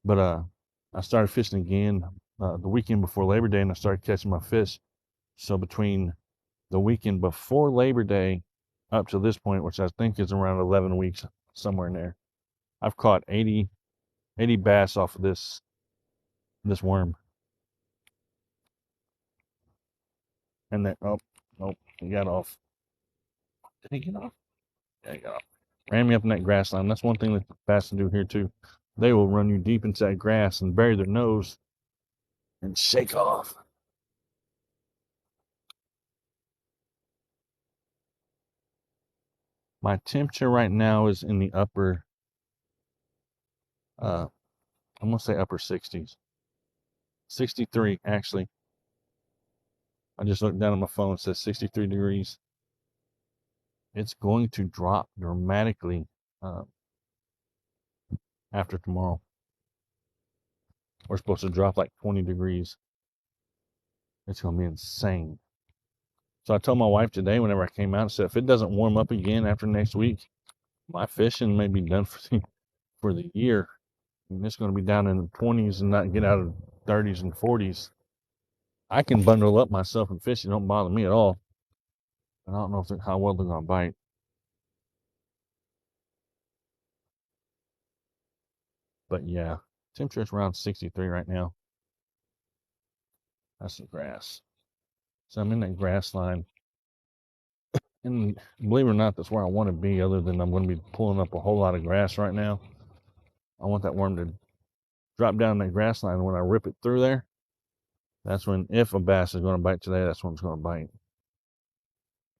But I started fishing again the weekend before Labor Day, and I started catching my fish. So between the weekend before Labor Day up to this point, which I think is around 11 weeks, somewhere in there, I've caught 80 bass off of this worm. And then, he got off. Did he get off? Yeah, he got off. Ran me up in that grass line. That's one thing that the bass can do here too. They will run you deep into that grass and bury their nose and shake off. My temperature right now is in the upper, I'm gonna say upper 60s. 63 actually. I just looked down at my phone. It says 63 degrees. It's going to drop dramatically after tomorrow. We're supposed to drop like 20 degrees. It's going to be insane. So I told my wife today, whenever I came out, I said, if it doesn't warm up again after next week, my fishing may be done for the year. And it's going to be down in the 20s and not get out of 30s and 40s. I can bundle up myself and fish. It don't bother me at all. I don't know how well they're going to bite. But yeah, temperature is around 63 right now. That's the grass. So I'm in that grass line. And believe it or not, that's where I want to be, other than I'm going to be pulling up a whole lot of grass right now. I want that worm to drop down that grass line. And when I rip it through there, that's when, if a bass is going to bite today, that's when it's going to bite.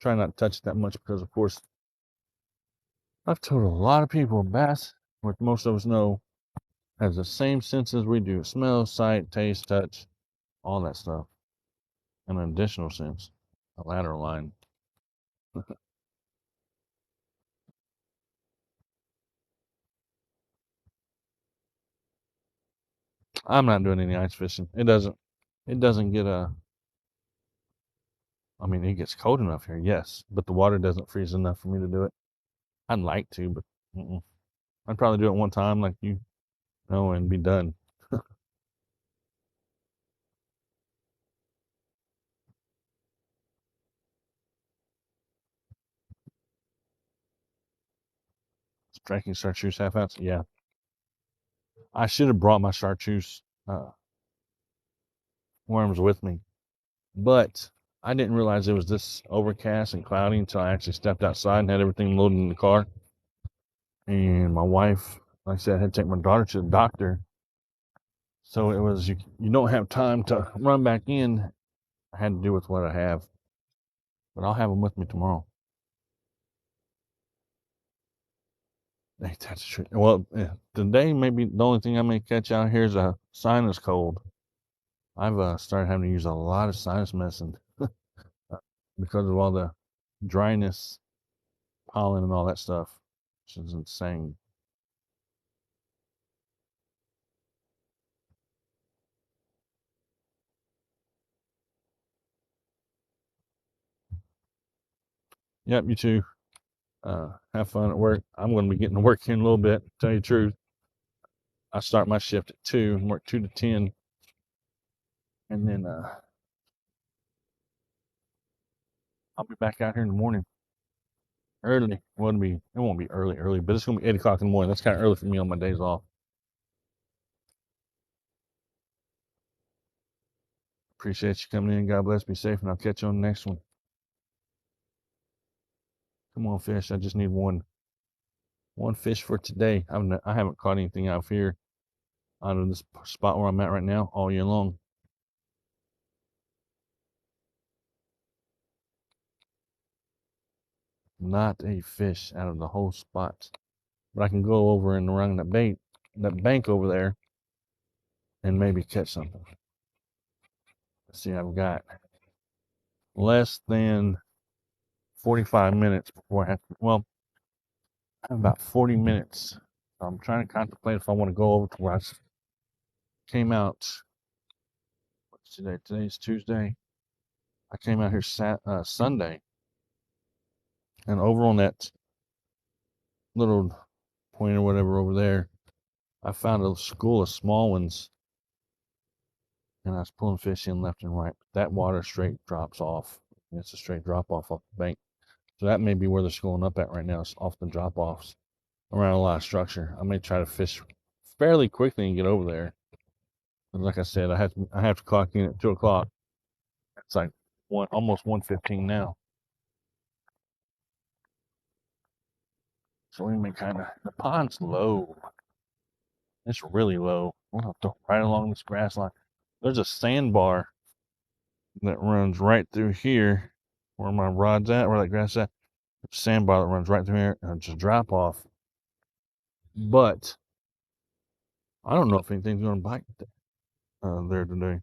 Try not to touch it that much because, of course, I've told a lot of people bass, which most of us know, has the same sense as we do: smell, sight, taste, touch, all that stuff. And an additional sense, a lateral line. I'm not doing any ice fishing. It doesn't get I mean, it gets cold enough here, yes, but the water doesn't freeze enough for me to do it. I'd like to, but mm-mm. I'd probably do it one time, like you know, and be done. Striking chartreuse half ounce, yeah. I should have brought my chartreuse worms with me, but I didn't realize it was this overcast and cloudy until I actually stepped outside and had everything loaded in the car. And my wife, like I said, had to take my daughter to the doctor. So it was, you don't have time to run back in. I had to do with what I have, but I'll have them with me tomorrow. That's true. Well, today maybe the only thing I may catch out here is a sinus cold. I've started having to use a lot of sinus medicine because of all the dryness, pollen, and all that stuff, which is insane. Yep, you too. Have fun at work. I'm going to be getting to work here in a little bit. Tell you the truth, I start my shift at 2 and work 2 to 10, and then I'll be back out here in the morning early. It won't be early, but it's going to be 8 o'clock in the morning. That's kind of early for me on my days off. Appreciate you coming in. God bless. Be safe, and I'll catch you on the next one. Come on, fish. I just need one fish for today. I haven't caught anything out here out of this spot where I'm at right now all year long. Not a fish out of the whole spot. But I can go over and around that bank over there, and maybe catch something. Let's see, I've got less than 45 minutes before I have to, well, I have about 40 minutes. So I'm trying to contemplate if I want to go over to where I came out. What's today? Today's Tuesday. I came out here Sunday, and over on that little point or whatever over there, I found a school of small ones, and I was pulling fish in left and right. But that water straight drops off. It's a straight drop off the bank. So that may be where they're schooling up at right now. It's off the drop offs around a lot of structure. I may try to fish fairly quickly and get over there. But like I said, I have to clock in at 2 o'clock. It's like almost 1:15 now. So we may kind of, the pond's low. It's really low. We'll have to right along this grass line. There's a sandbar that runs right through here where my rod's at, where that grass is at. There's a sandbar that runs right through here and it's a drop off. But I don't know if anything's going to bite there today.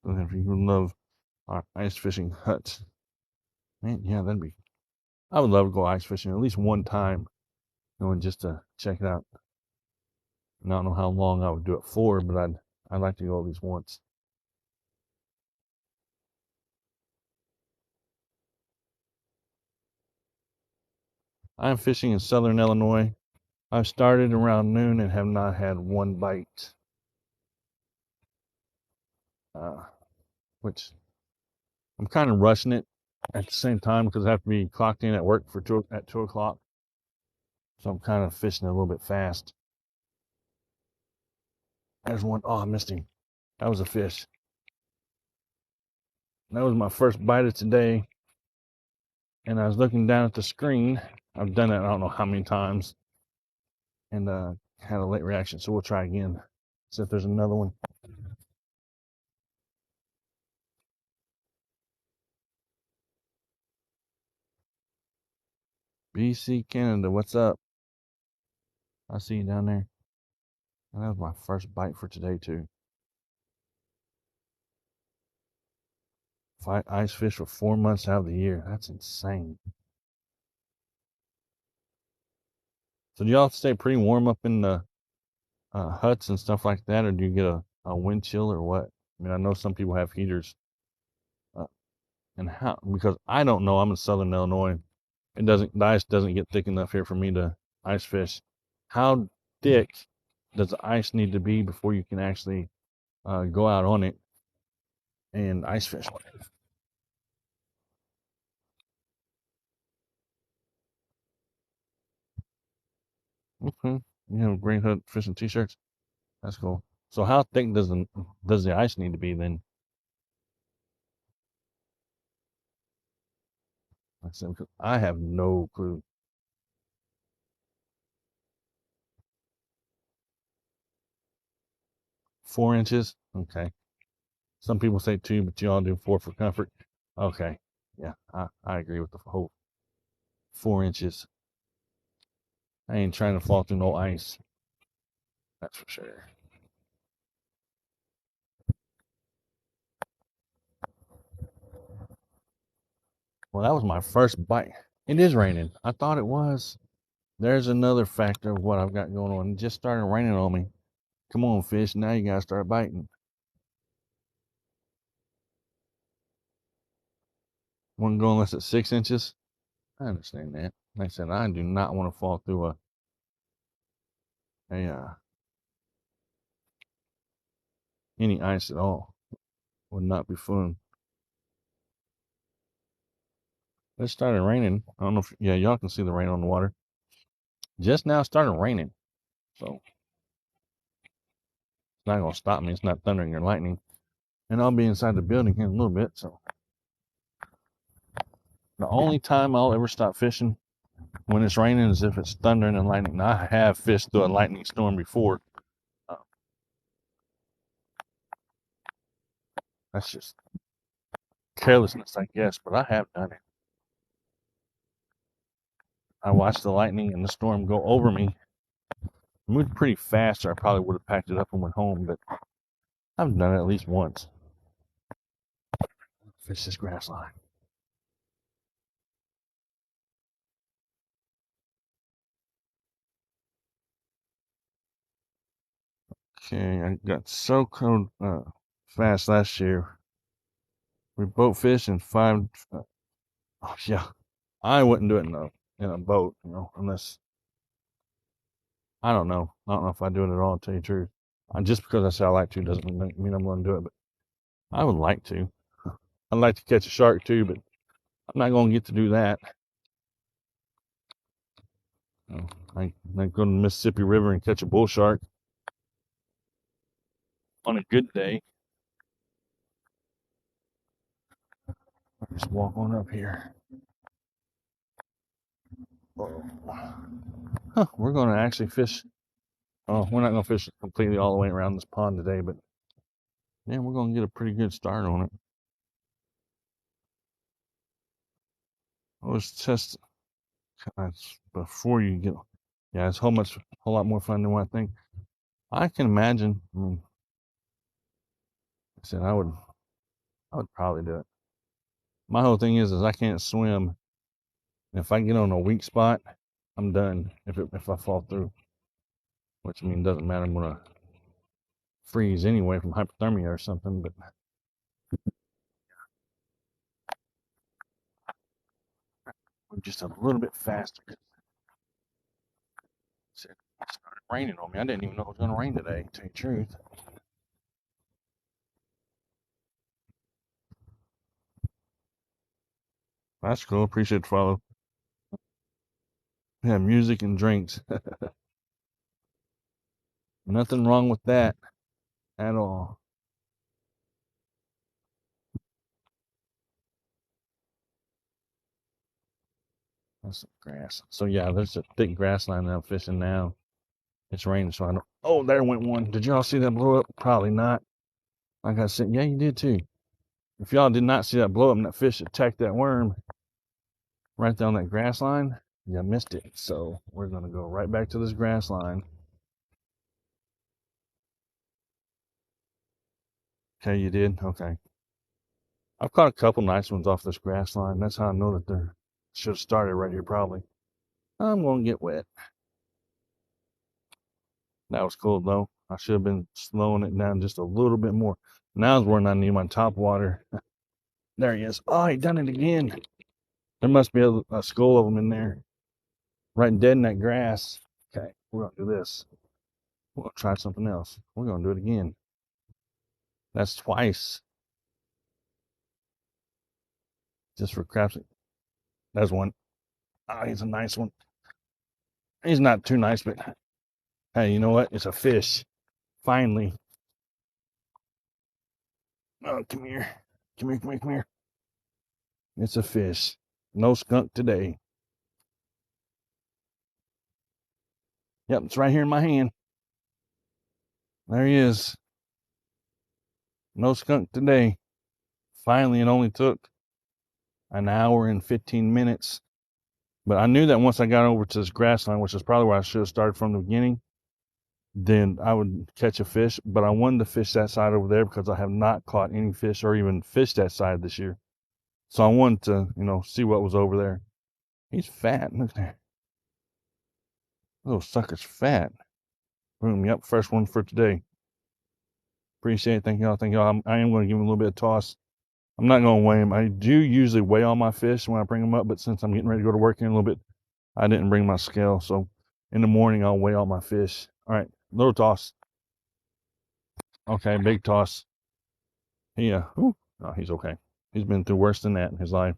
And if you love our ice fishing huts, man, yeah, I would love to go ice fishing at least one time, just to check it out. And I don't know how long I would do it for, but I'd like to go at least once. I'm fishing in southern Illinois. I've started around noon and have not had one bite, uh, which I'm kind of rushing it at the same time because I have to be clocked in at work at 2 o'clock. So I'm kind of fishing a little bit fast. There's one. Oh, I missed him. That was a fish. That was my first bite of today. And I was looking down at the screen. I've done it I don't know how many times. And had a late reaction. So we'll try again. See if there's another one. BC Canada, what's up? I see you down there. And that was my first bite for today too. Fight ice fish for 4 months out of the year. That's insane. So do y'all stay pretty warm up in the huts and stuff like that, or do you get a wind chill or what? I mean, I know some people have heaters. Uh, and how? Because I don't know. I'm in Southern Illinois. The ice doesn't get thick enough here for me to ice fish. How thick does the ice need to be before you can actually go out on it and ice fish? Okay, you have Green Hood fishing T-shirts. That's cool. So how thick does the ice need to be then? Like I said, because I have no clue. 4 inches. Okay. Some people say 2, but you all do 4 for comfort. Okay. Yeah, I agree with the whole 4 inches. I ain't trying to fall through no ice. That's for sure. Well, that was my first bite. It is raining. I thought it was. There's another factor of what I've got going on. It just started raining on me. Come on, fish. Now you gotta start biting. Wouldn't go unless it's 6 inches. I understand that. Like I said, I do not want to fall through a any ice at all. Would not be fun. It started raining. I don't know if y'all can see the rain on the water. Just now started raining. So it's not gonna stop me. It's not thundering or lightning. And I'll be inside the building here in a little bit. So the only time I'll ever stop fishing when it's raining is if it's thundering and lightning. Now, I have fished through a lightning storm before. Uh, that's just carelessness, I guess, but I have done it. I watched the lightning and the storm go over me. It moved pretty fast, or I probably would have packed it up and went home, but I've done it at least once. Fish this grass line. Okay, I got so cold fast last year. We boat fished in 5. Oh yeah, I wouldn't do it in a boat, unless I don't know. I don't know if I do it at all. To tell you the truth, just because I say I like to doesn't mean I'm going to do it. But I would like to. I'd like to catch a shark too, but I'm not going to get to do that. I go to the Mississippi River and catch a bull shark on a good day. I'll just walk on up here. Huh, we're going to actually fish. Oh, we're not going to fish completely all the way around this pond today, but yeah, we're going to get a pretty good start on it. I was just before you get. Yeah, it's whole lot more fun than what I think. I can imagine. I mean, I said I would probably do it. My whole thing is I can't swim. And if I get on a weak spot, I'm done. If I fall through, which I mean doesn't matter. I'm gonna freeze anyway from hypothermia or something. But I'm just a little bit faster. It started raining on me. I didn't even know it was gonna rain today. To tell you the truth. That's cool. Appreciate the follow. Yeah, music and drinks. Nothing wrong with that. at all. That's some grass. So yeah, there's a thick grass line that I'm fishing now. It's raining, so I don't. Oh, there went one. Did y'all see that blow up? Probably not. Like I said, yeah, you did too. If y'all did not see that blow up and that fish attacked that worm right down that grass line, you missed it. So we're gonna go right back to this grass line. Okay, you did? Okay. I've caught a couple nice ones off this grass line. That's how I know that they're should have started right here probably. I'm gonna get wet. That was cool though. I should have been slowing it down just a little bit more. Now's when I need my top water. There he is. Oh, he done it again. There must be a school of them in there. Right dead in that grass. Okay, we're gonna do this. We're gonna try something else. We're gonna do it again. That's twice. Just for craps. There's one. Oh, he's a nice one. He's not too nice, but hey, you know what? It's a fish. Finally. Oh, come here. Come here, come here, come here. It's a fish. No skunk today. Yep, it's right here in my hand. There he is. No skunk today. Finally, it only took an hour and 15 minutes. But I knew that once I got over to this grass line, which is probably where I should have started from the beginning, then I would catch a fish. But I wanted to fish that side over there because I have not caught any fish or even fished that side this year. So I wanted to, see what was over there. He's fat. Look there. Little sucker's fat. Boom. Yep. First one for today. Appreciate it. Thank y'all. Thank y'all. I am going to give him a little bit of toss. I'm not going to weigh him. I do usually weigh all my fish when I bring them up, but since I'm getting ready to go to work in a little bit, I didn't bring my scale. So in the morning, I'll weigh all my fish. All right. Little toss. Okay. Big toss. Yeah. Oh, he's okay. He's been through worse than that in his life.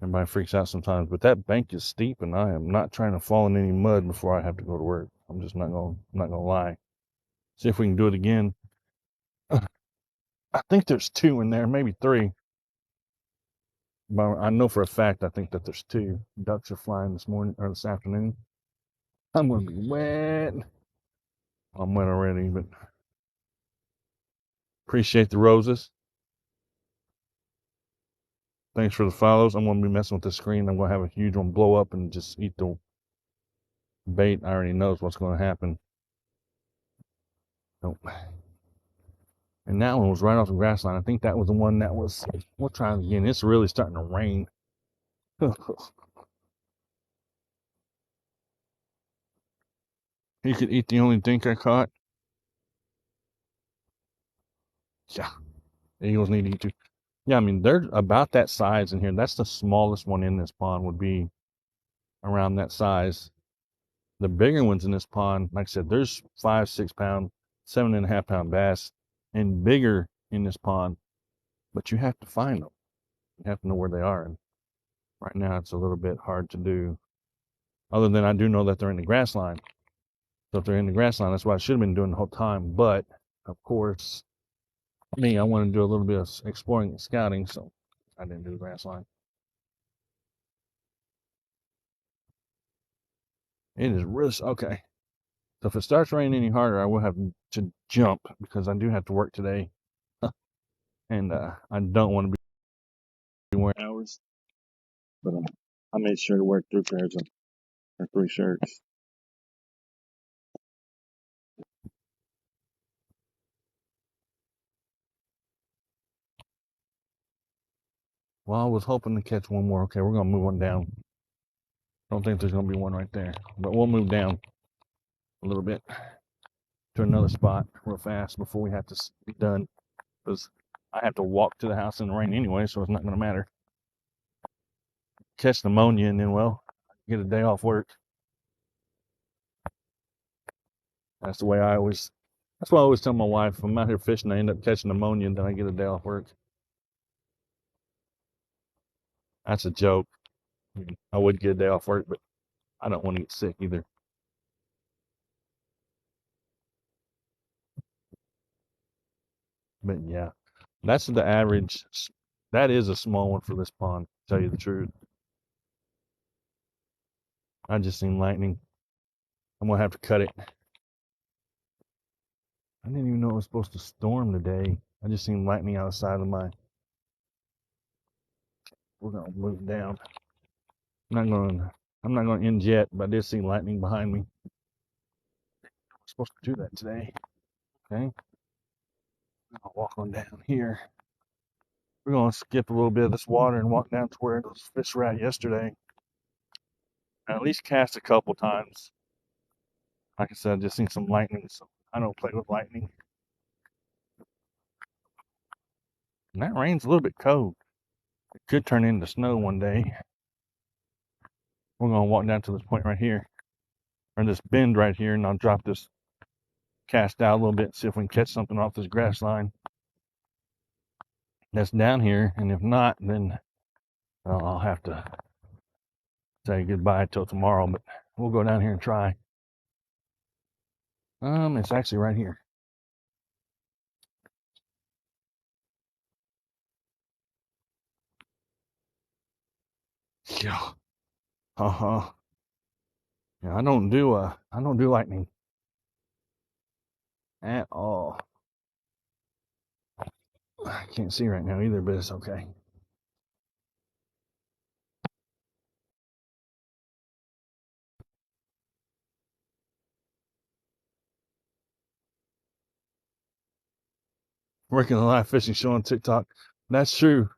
Everybody freaks out sometimes, but that bank is steep, and I am not trying to fall in any mud before I have to go to work. I'm just not gonna lie. See if we can do it again. I think there's two in there, maybe three. But I know for a fact I think that there's two. Ducks are flying this morning or this afternoon. I'm gonna be wet. I'm wet already, but appreciate the roses. Thanks for the follows. I'm gonna be messing with the screen. I'm gonna have a huge one blow up and just eat the bait. I already knows what's gonna happen. Nope. And that one was right off the grass line. I think that was the one that was. We'll try it again. It's really starting to rain. He could eat the only dink I caught. Yeah, the eagles need to eat too. Yeah, I mean they're about that size in here. That's the smallest one in this pond would be around that size. The bigger ones in this pond, like I said, there's 5, 6 pound, 7.5 pound bass, and bigger in this pond. But you have to find them. You have to know where they are. And right now, it's a little bit hard to do. Other than I do know that they're in the grass line. So if they're in the grass line, that's what I should have been doing the whole time. But of course, me, I want to do a little bit of exploring and scouting, so I didn't do the grass line. It is really okay. So if it starts raining any harder, I will have to jump because I do have to work today, and I don't want to be wearing hours. But I made sure to wear 3 pairs of or 3 shirts. Well, I was hoping to catch one more. Okay, we're gonna move one down. I don't think there's gonna be one right there, but we'll move down a little bit to another spot real fast before we have to be done, because I have to walk to the house in the rain anyway, so it's not gonna matter. Catch pneumonia and then, well, get a day off work. That's the way that's why I always tell my wife, if I'm out here fishing, I end up catching pneumonia and then I get a day off work. That's a joke. I would get a day off work, but I don't want to get sick either. But yeah, that's the average. That is a small one for this pond, to tell you the truth. I just seen lightning. I'm gonna have to cut it. I didn't even know it was supposed to storm today. I just seen lightning outside of my. We're gonna move down. I'm not gonna end yet, but I did see lightning behind me. I'm supposed to do that today. Okay. I'll walk on down here. We're gonna skip a little bit of this water and walk down to where those fish were at yesterday. I at least cast a couple times. Like I said, I just seen some lightning, so I don't play with lightning. And that rain's a little bit cold. It could turn into snow one day. We're gonna walk down to this point right here, or this bend right here, and I'll drop this cast out a little bit, see if we can catch something off this grass line that's down here. And if not, then I'll have to say goodbye till tomorrow. But we'll go down here and try. It's actually right here. Yeah. Uh-huh. Yeah, I don't do lightning at all. I can't see right now either, but it's okay. Working a live fishing show on TikTok. That's true.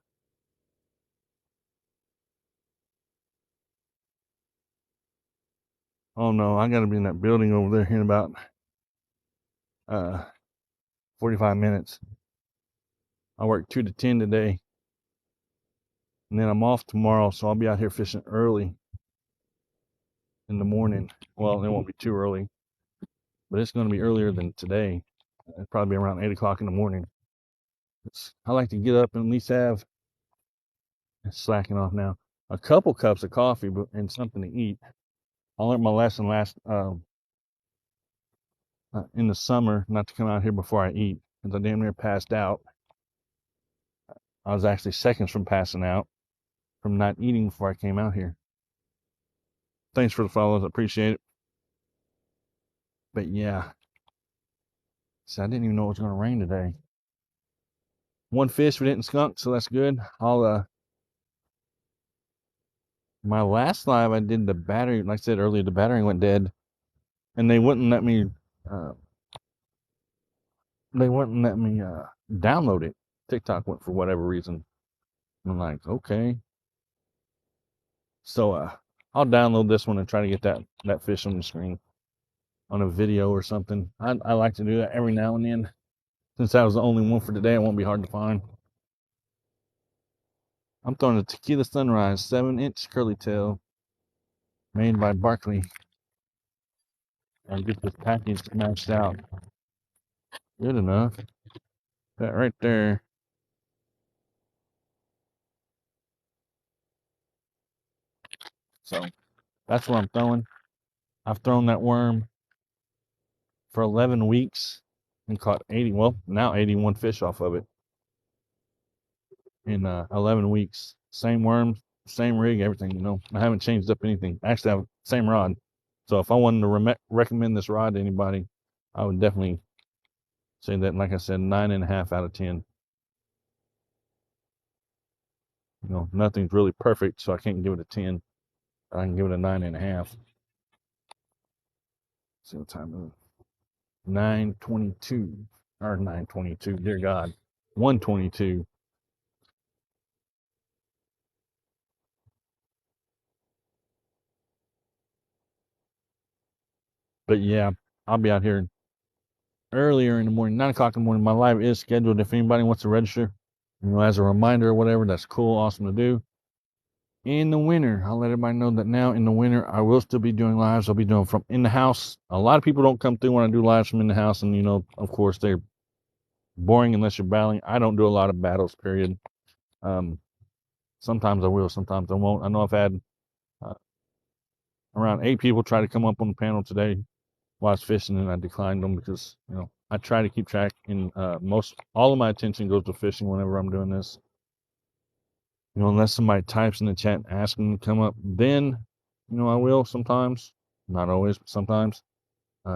Oh no, I gotta be in that building over there in about 45 minutes. I work 2 to 10 today. And then I'm off tomorrow, so I'll be out here fishing early in the morning. Well, it won't be too early, but it's going to be earlier than today. It'll probably be around 8 o'clock in the morning. I like to get up and at least have, it's slacking off now, a couple cups of coffee and something to eat. I learned my lesson in the summer not to come out here before I eat, because I damn near passed out. I was actually seconds from passing out from not eating before I came out here. Thanks for the follows. I appreciate it. But yeah, so I didn't even know it was going to rain today. One fish we didn't skunk, so that's good. My last live I did the battery, like I said earlier, the battery went dead, and they wouldn't let me download it. TikTok went for whatever reason. I'm like, okay. So I'll download this one and try to get that fish on the screen on a video or something. I like to do that every now and then. Since that was the only one for today, it won't be hard to find. I'm throwing a Tequila Sunrise 7-inch curly tail made by Barkley. I'll get this package smashed out. Good enough. That right there. So that's what I'm throwing. I've thrown that worm for 11 weeks and caught 81 fish off of it in 11 weeks. Same worm, same rig, everything, I haven't changed up anything. Actually, I have the same rod. So if I wanted to recommend this rod to anybody, I would definitely say that, like I said, 9.5 out of 10. Nothing's really perfect, so I can't give it a 10. I can give it a 9.5. See what time it is. 9:22 or 9:22. Dear God, 1:22. But yeah, I'll be out here earlier in the morning, 9 o'clock in the morning. My live is scheduled. If anybody wants to register, as a reminder or whatever, that's cool, awesome to do. In the winter, I'll let everybody know that now in the winter, I will still be doing lives. I'll be doing from in the house. A lot of people don't come through when I do lives from in the house. And, of course, they're boring unless you're battling. I don't do a lot of battles, period. Sometimes I will, sometimes I won't. I know I've had around 8 people try to come up on the panel today while I was fishing, and I declined them because, I try to keep track, and all of my attention goes to fishing whenever I'm doing this. Unless somebody types in the chat asking to come up, then I will sometimes, not always, but sometimes,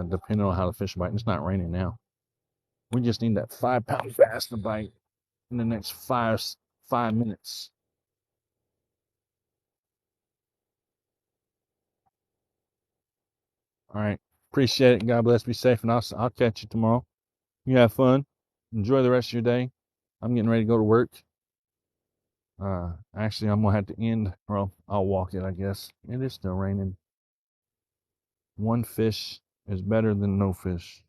depending on how the fish bite. It's not raining now. We just need that 5-pound bass to bite in the next five minutes. All right, appreciate it. God bless. Be safe, and I'll catch you tomorrow. You have fun. Enjoy the rest of your day. I'm getting ready to go to work. Actually, I'm gonna have to end. Well, I'll walk it, I guess. It is still raining. One fish is better than no fish.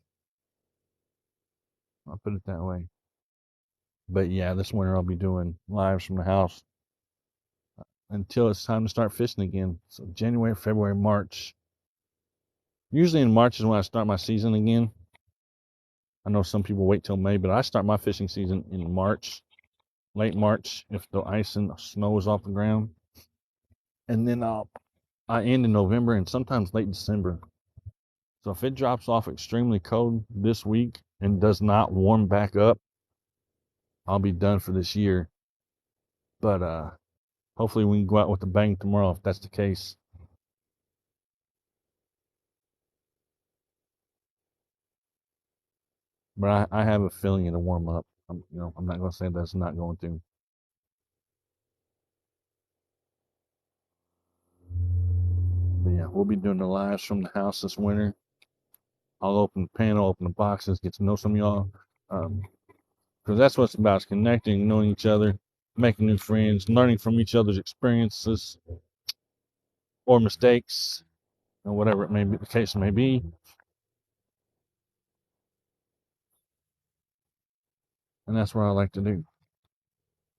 I'll put it that way. But yeah, this winter I'll be doing lives from the house until it's time to start fishing again. So January, February, March. Usually in March is when I start my season again. I know some people wait till May, but I start my fishing season in March, late March, if the ice and the snow is off the ground. And then I end in November and sometimes late December. So if it drops off extremely cold this week and does not warm back up, I'll be done for this year. But hopefully we can go out with a bang tomorrow if that's the case. But I have a feeling it'll warm up. I'm not going to say that's not going to. But yeah, we'll be doing the lives from the house this winter. I'll open the panel, open the boxes, get to know some of y'all. Because that's what it's about, is connecting, knowing each other, making new friends, learning from each other's experiences or mistakes, or whatever it may be, the case may be. And that's what I like to do.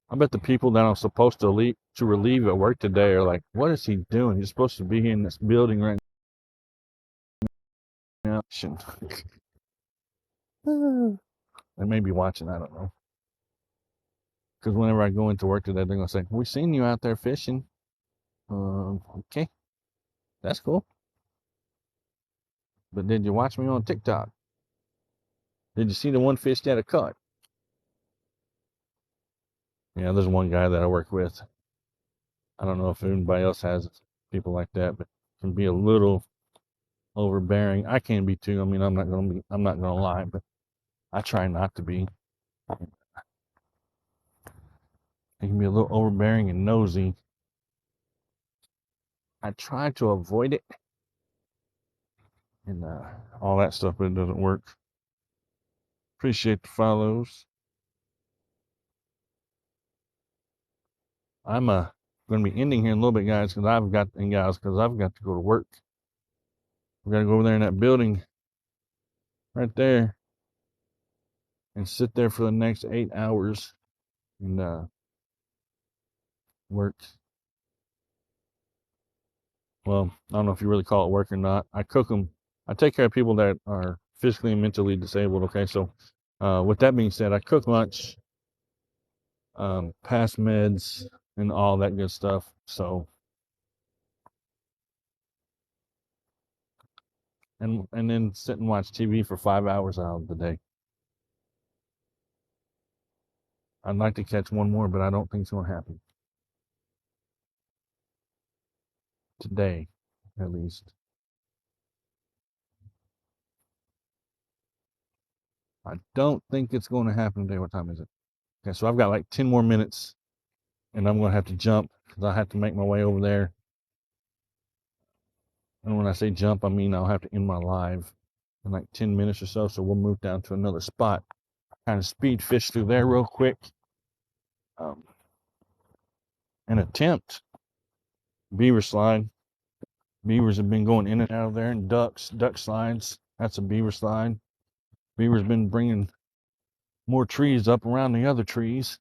I bet the people that I'm supposed to relieve at work today are like, what is he doing? He's supposed to be here in this building right now. They may be watching, I don't know. Because whenever I go into work today, they're going to say, we seen you out there fishing. Okay, that's cool. But did you watch me on TikTok? Did you see the one fish that I caught? Yeah, there's one guy that I work with. I don't know if anybody else has people like that, but can be a little overbearing. I can be too. I mean, I'm not gonna lie, but I try not to be. He can be a little overbearing and nosy. I try to avoid it and all that stuff, but it doesn't work. Appreciate the follows. I'm going to be ending here in a little bit, guys, because I've got to go to work. We got to go over there in that building right there and sit there for the next 8 hours and work. Well, I don't know if you really call it work or not. I cook them. I take care of people that are physically and mentally disabled. Okay, so with that being said, I cook lunch, pass meds, and all that good stuff. So, and then sit and watch TV for 5 hours out of the day. I'd like to catch one more, but I don't think it's going to happen today, at least. I don't think it's going to happen today. What time is it? Okay, so I've got like 10 more minutes, and I'm going to have to jump because I have to make my way over there. And when I say jump, I mean I'll have to end my live in like 10 minutes or so. So we'll move down to another spot, kind of speed fish through there real quick, and attempt beaver slide. Beavers have been going in and out of there, and duck slides. That's a beaver slide. Beaver's been bringing more trees up around the other trees.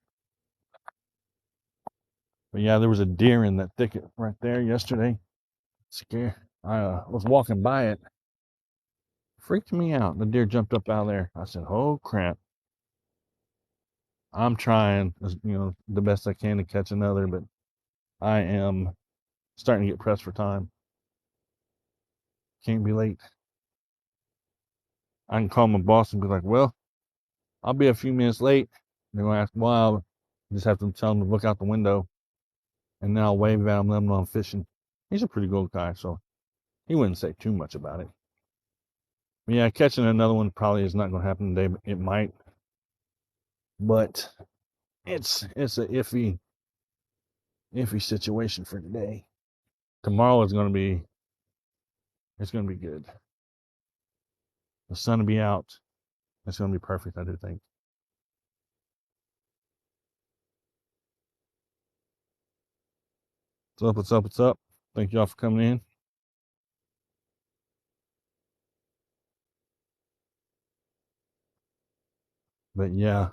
But yeah, there was a deer in that thicket right there yesterday. Scare. I was walking by it. Freaked me out. The deer jumped up out there. I said, oh crap. I'm trying, the best I can to catch another, but I am starting to get pressed for time. Can't be late. I can call my boss and be like, well, I'll be a few minutes late. They're going to ask why. I'll just have to tell them to look out the window. And then I'll wave at them, let them know I'm fishing. He's a pretty good guy, so he wouldn't say too much about it. But yeah, catching another one probably is not going to happen today. It might. But it's a iffy situation for today. Tomorrow is going to be good. The sun will be out. It's going to be perfect, I do think. What's up? What's up? What's up? Thank y'all for coming in. But yeah,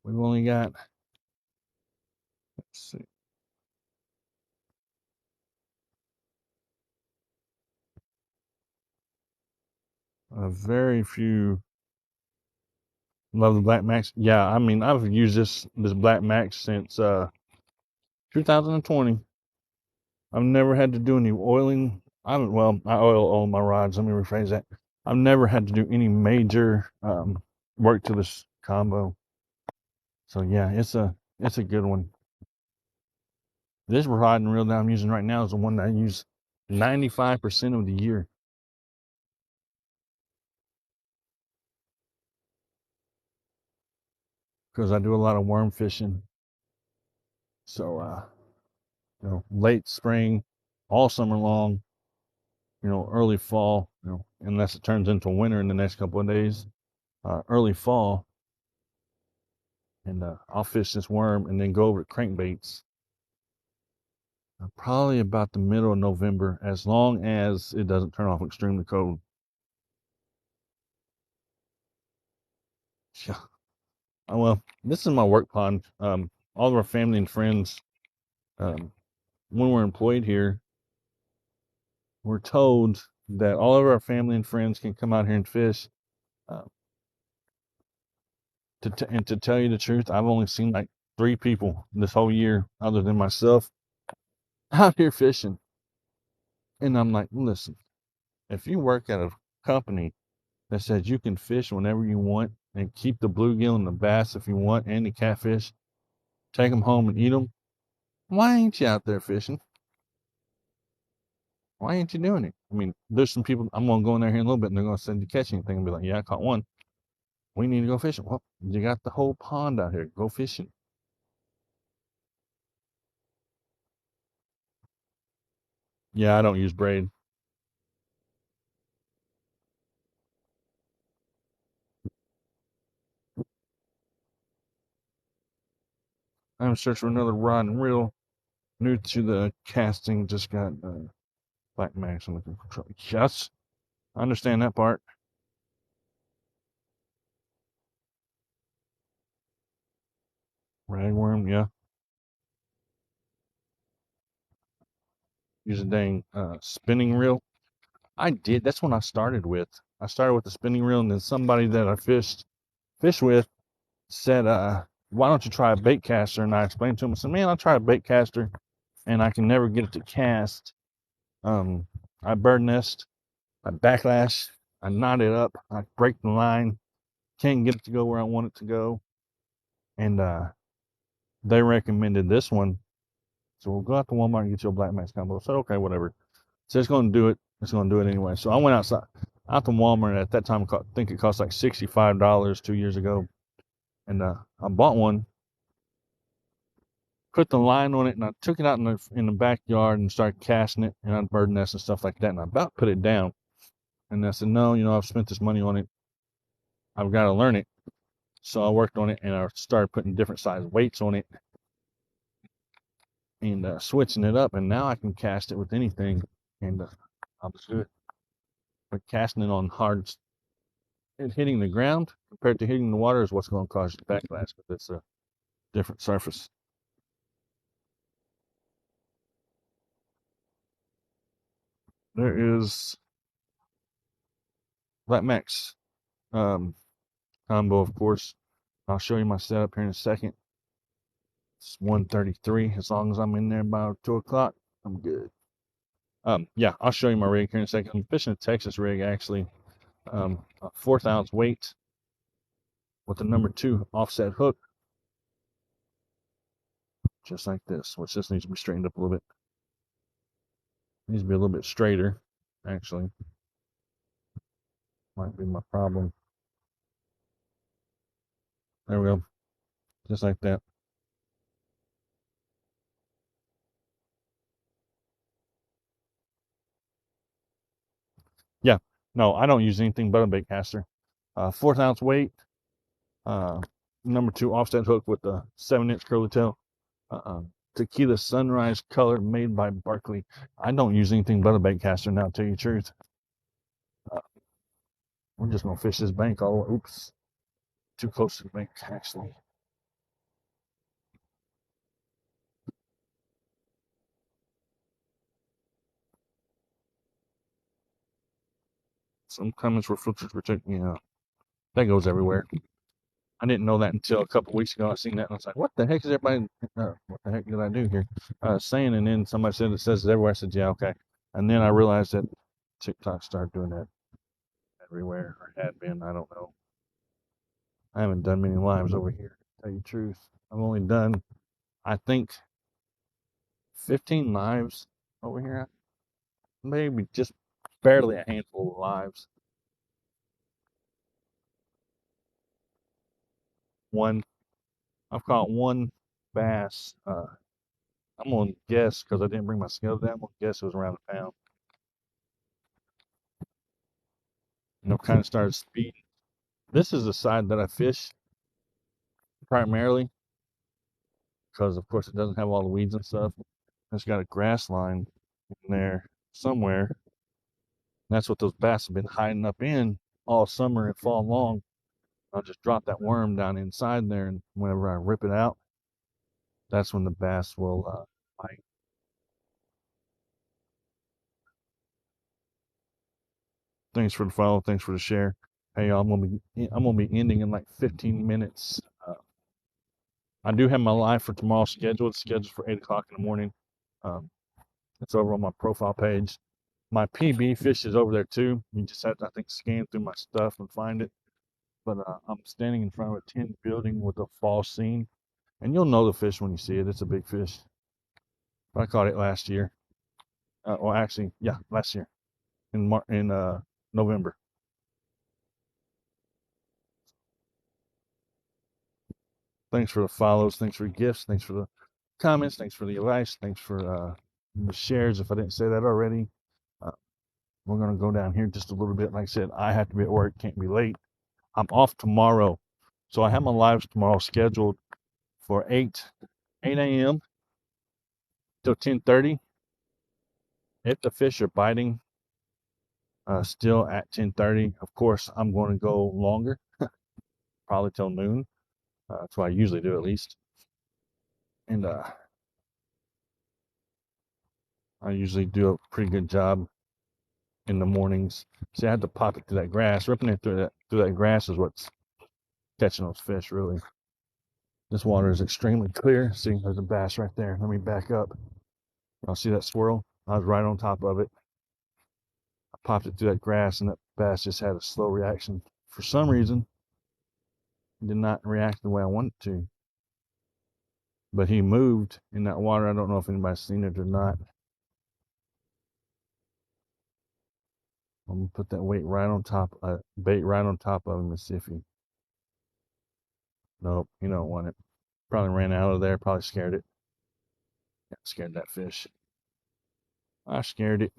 we've only got, let's see, a very few. Love the Black Max. Yeah, I mean, I've used this Black Max since 2020. I've never had to do any oiling. I oil all my rods. Let me rephrase that. I've never had to do any major work to this combo. So yeah, it's a good one. This rod and reel that I'm using right now is the one that I use 95% of the year. Because I do a lot of worm fishing. So late spring, all summer long, early fall, unless it turns into winter in the next couple of days, early fall, and I'll fish this worm and then go over to crankbaits. Probably about the middle of November, as long as it doesn't turn off extremely cold. Yeah. Well, this is my work pond. All of our family and friends, when we're employed here, we're told that all of our family and friends can come out here and fish. Uh, and to tell you the truth, I've only seen like 3 people this whole year, other than myself, out here fishing. And I'm like, listen, if you work at a company that says you can fish whenever you want and keep the bluegill and the bass if you want and the catfish, take them home and eat them, why ain't you out there fishing? Why ain't you doing it? I mean, there's some people, I'm going to go in there here in a little bit and they're going to send you catch anything and be like, yeah, I caught one. We need to go fishing. Well, you got the whole pond out here. Go fishing. Yeah, I don't use braid. I'm searching for another rod and reel. New to the casting, just got Black Max. I'm looking for trouble. Yes, I understand that part. Ragworm, yeah. Use a dang spinning reel. I did. That's what I started with. I started with the spinning reel, and then somebody that I fish with said, "Why don't you try a bait caster?" And I explained to him. I said, "Man, I tried a bait caster, and I can never get it to cast. I bird nest, I backlash, I knot it up, I break the line, can't get it to go where I want it to go." And they recommended this one. So we'll go out to Walmart and get you a Black Max combo. I said, okay, whatever. So it's going to do it. It's going to do it anyway. So I went out to Walmart. At that time, I think it cost like $65 2 years ago. And I bought one, put the line on it, and I took it out in the backyard and started casting it and on bird nests and stuff like that. And I about put it down. And I said, no, I've spent this money on it. I've got to learn it. So I worked on it and I started putting different size weights on it and switching it up. And now I can cast it with anything. And I was good. But casting it on hard and hitting the ground compared to hitting the water is what's going to cause you backlash because it's a different surface. There is Black Max combo, of course. I'll show you my setup here in a second. It's 1:33. As long as I'm in there by 2 o'clock, I'm good. Yeah, I'll show you my rig here in a second. I'm fishing a Texas rig, actually. A 1/4 ounce weight with the number 2 offset hook, just like this, which this needs to be straightened up a little bit. Needs to be a little bit straighter, actually. Might be my problem. There we go. Just like that. Yeah. No, I don't use anything but a bait caster. 1/4 ounce weight. Number 2 offset hook with the 7-inch curly tail. Tequila Sunrise color made by Barkley. I don't use anything but a bait caster now, to tell you the truth. We're just gonna fish this bank all the way. Oops, too close to the bank actually. Some comments were filters protect. Yeah, that goes everywhere. I didn't know that until a couple weeks ago. I seen that and I was like, "What the heck is everybody? What the heck did I do here?" Saying, and then somebody said it says it everywhere. I said, "Yeah, okay." And then I realized that TikTok started doing that everywhere, or had been. I don't know. I haven't done many lives over here. To tell you the truth, I've only done, I think, 15 lives over here. Maybe just barely a handful of lives. One, I've caught one bass. I'm gonna guess because I didn't bring my scale down. I'm gonna guess it was around a pound. Kind of started speeding. This is the side that I fish primarily because, of course, it doesn't have all the weeds and stuff. It's got a grass line in there somewhere. And that's what those bass have been hiding up in all summer and fall long. I'll just drop that worm down inside there, and whenever I rip it out, that's when the bass will bite. Thanks for the follow. Thanks for the share. Hey, I'm gonna be ending in like 15 minutes. I do have my live for tomorrow scheduled. It's scheduled for 8 o'clock in the morning. Um, it's over on my profile page. My PB fish is over there too. You just have to, I think, scan through my stuff and find it. But I'm standing in front of a tin building with a fall scene, and you'll know the fish when you see it. It's a big fish. I caught it last year. Well, actually, yeah, last year in November. Thanks for the follows. Thanks for the gifts. Thanks for the comments. Thanks for the advice. Thanks for the shares. If I didn't say that already, uh, we're going to go down here just a little bit. Like I said, I have to be at work. Can't be late. I'm off tomorrow. So I have my lives tomorrow scheduled for 8 a.m. till 10:30. If the fish are biting, still at 10:30. Of course, I'm going to go longer, probably till noon. That's what I usually do, at least. And I usually do a pretty good job in the mornings. See, I had to pop it through that grass. Ripping it through that grass is what's catching those fish, really. This water is extremely clear. See, there's a bass right there. Let me back up. Y'all see that swirl? I was right on top of it. I popped it through that grass, and that bass just had a slow reaction. For some reason, it did not react the way I wanted to. But he moved in that water. I don't know if anybody's seen it or not. I'm gonna put that bait right on top of him and see if he. Nope, he don't want it. Probably ran out of there. Probably scared it. Yeah, scared that fish. I scared it.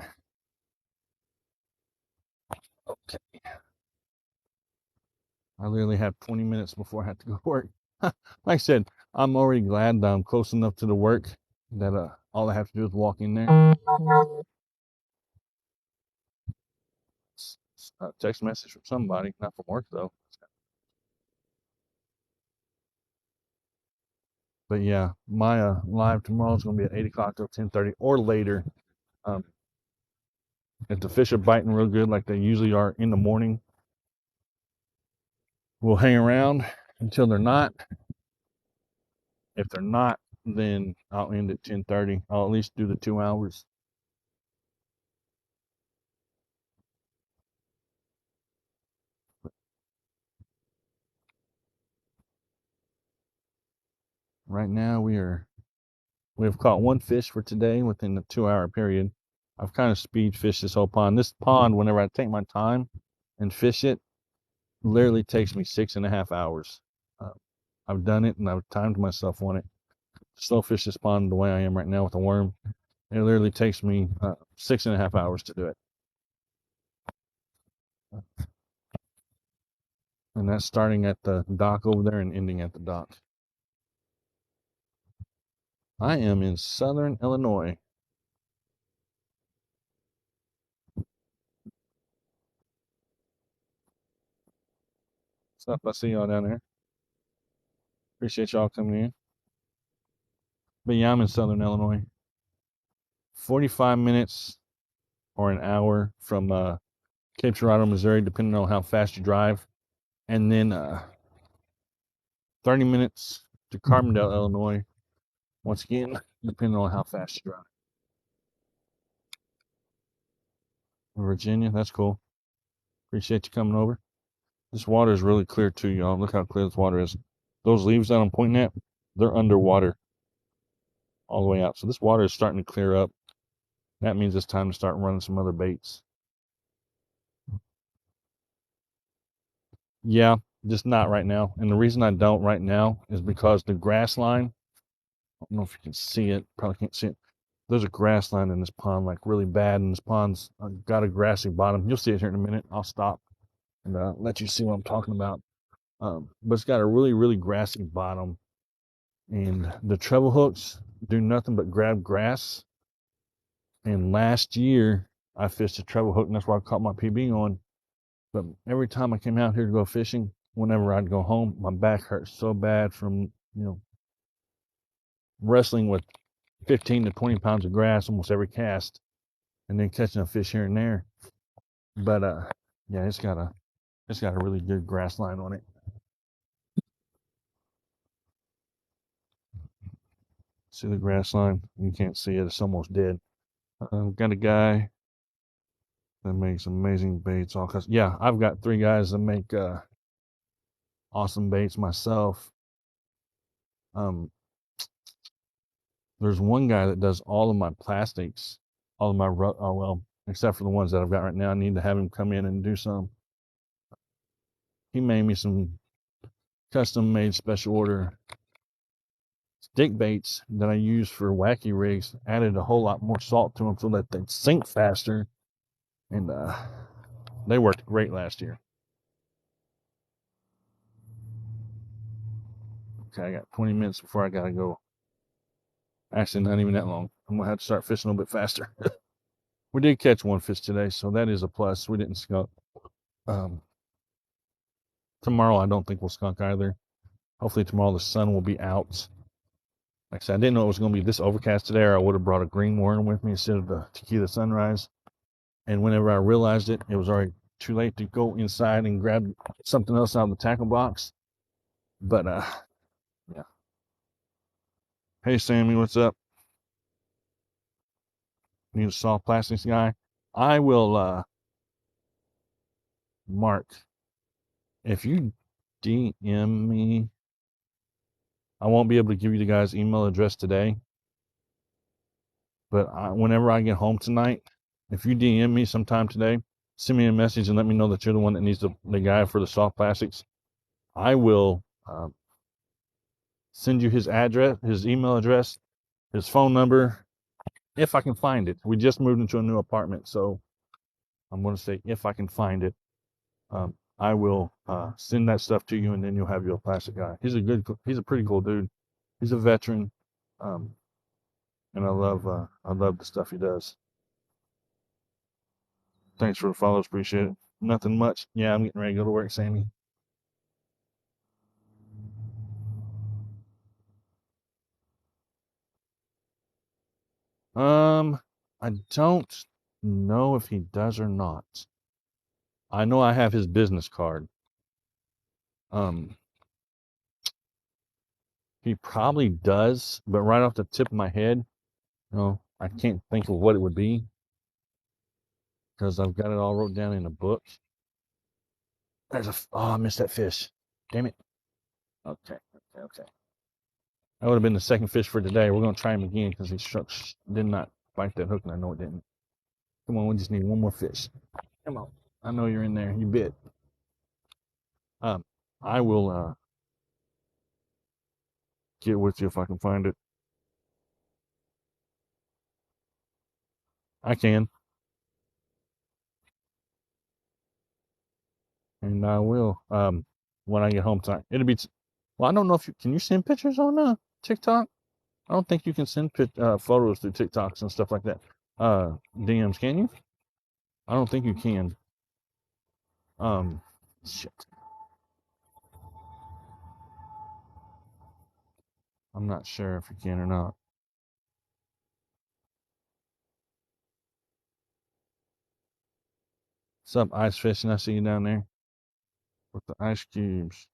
Okay. I literally have 20 minutes before I have to go to work. Like I said, I'm already glad that I'm close enough to the work that all I have to do is walk in there. A text message from somebody, not from work though. But yeah, my live tomorrow is going to be at 8 o'clock till 10:30 or later. Um, if the fish are biting real good, like they usually are in the morning, we'll hang around until they're not. If they're not, then I'll end at 10:30. I'll at least do the 2 hours. Right now we have caught one fish for today within the 2-hour period. I've kind of speed fished this whole pond. This pond, whenever I take my time and fish it, literally takes me 6.5 hours. I've done it and I've timed myself on it. Slow fish this pond the way I am right now with a worm. It literally takes me 6.5 hours to do it. And that's starting at the dock over there and ending at the dock. I am in southern Illinois. What's up? I see y'all down there. Appreciate y'all coming in. But yeah, I'm in southern Illinois. 45 minutes or an hour from Cape Girardeau, Missouri, depending on how fast you drive. And then 30 minutes to Carbondale, Illinois. Once again, depending on how fast you drive. Virginia, that's cool. Appreciate you coming over. This water is really clear too, y'all. Look how clear this water is. Those leaves that I'm pointing at, they're underwater all the way out. So this water is starting to clear up. That means it's time to start running some other baits. Yeah, just not right now. And the reason I don't right now is because the grass line, I don't know if you can see it, probably can't see it. There's a grass line in this pond, like really bad, and this pond's got a grassy bottom. You'll see it here in a minute. I'll stop and let you see what I'm talking about. But it's got a really, really grassy bottom, and the treble hooks do nothing but grab grass. And last year, I fished a treble hook, and that's why I caught my PB on. But every time I came out here to go fishing, whenever I'd go home, my back hurt so bad from wrestling with 15 to 20 pounds of grass almost every cast, and then catching a fish here and there. But yeah, it's got a really good grass line on it. See the grass line? You can't see it; it's almost dead. I've got a guy that makes amazing baits. All kinds. Yeah, I've got 3 guys that make awesome baits myself. There's one guy that does all of my plastics, all of my except for the ones that I've got right now. I need to have him come in and do some. He made me some custom made special order stick baits that I use for wacky rigs. Added a whole lot more salt to them so that they'd sink faster, and they worked great last year. Okay, I got 20 minutes before I gotta go. Actually, not even that long. I'm gonna have to start fishing a little bit faster. We did catch one fish today, so that is a plus. We didn't skunk. Tomorrow, I don't think we'll skunk either. Hopefully tomorrow the sun will be out. Like I said, I didn't know it was going to be this overcast today, or I would have brought a green worm with me instead of the tequila sunrise. And whenever I realized it, it was already too late to go inside and grab something else out of the tackle box. But yeah. Hey Sammy, what's up? Need a soft plastics guy? I will Mark. If you DM me, I won't be able to give you the guy's email address today. But whenever I get home tonight, if you DM me sometime today, send me a message and let me know that you're the one that needs the guy for the soft plastics. I will send you his address, his email address, his phone number, if I can find it. We just moved into a new apartment, so I'm going to say if I can find it. I will send that stuff to you, and then you'll have your plastic guy. He's a pretty cool dude. He's a veteran, and I love the stuff he does. Thanks for the follows, appreciate it. Nothing much. Yeah, I'm getting ready to go to work, Sammy. I don't know if he does or not. I know I have his business card. He probably does, but right off the tip of my head, I can't think of what it would be because I've got it all wrote down in a book. I missed that fish. Damn it. Okay. That would have been the second fish for today. We're going to try him again because he did not bite that hook, and I know it didn't. Come on, we just need one more fish. Come on. I know you're in there. You bit. I will get with you if I can find it. I can. And I will when I get home tonight. It'll be. Well, I don't know if you can. You send pictures on TikTok? I don't think you can send photos through TikToks and stuff like that. DMs, can you? I don't think you can. Shit. I'm not sure if you can or not. What's up, ice fishing? I see you down there with the ice cubes.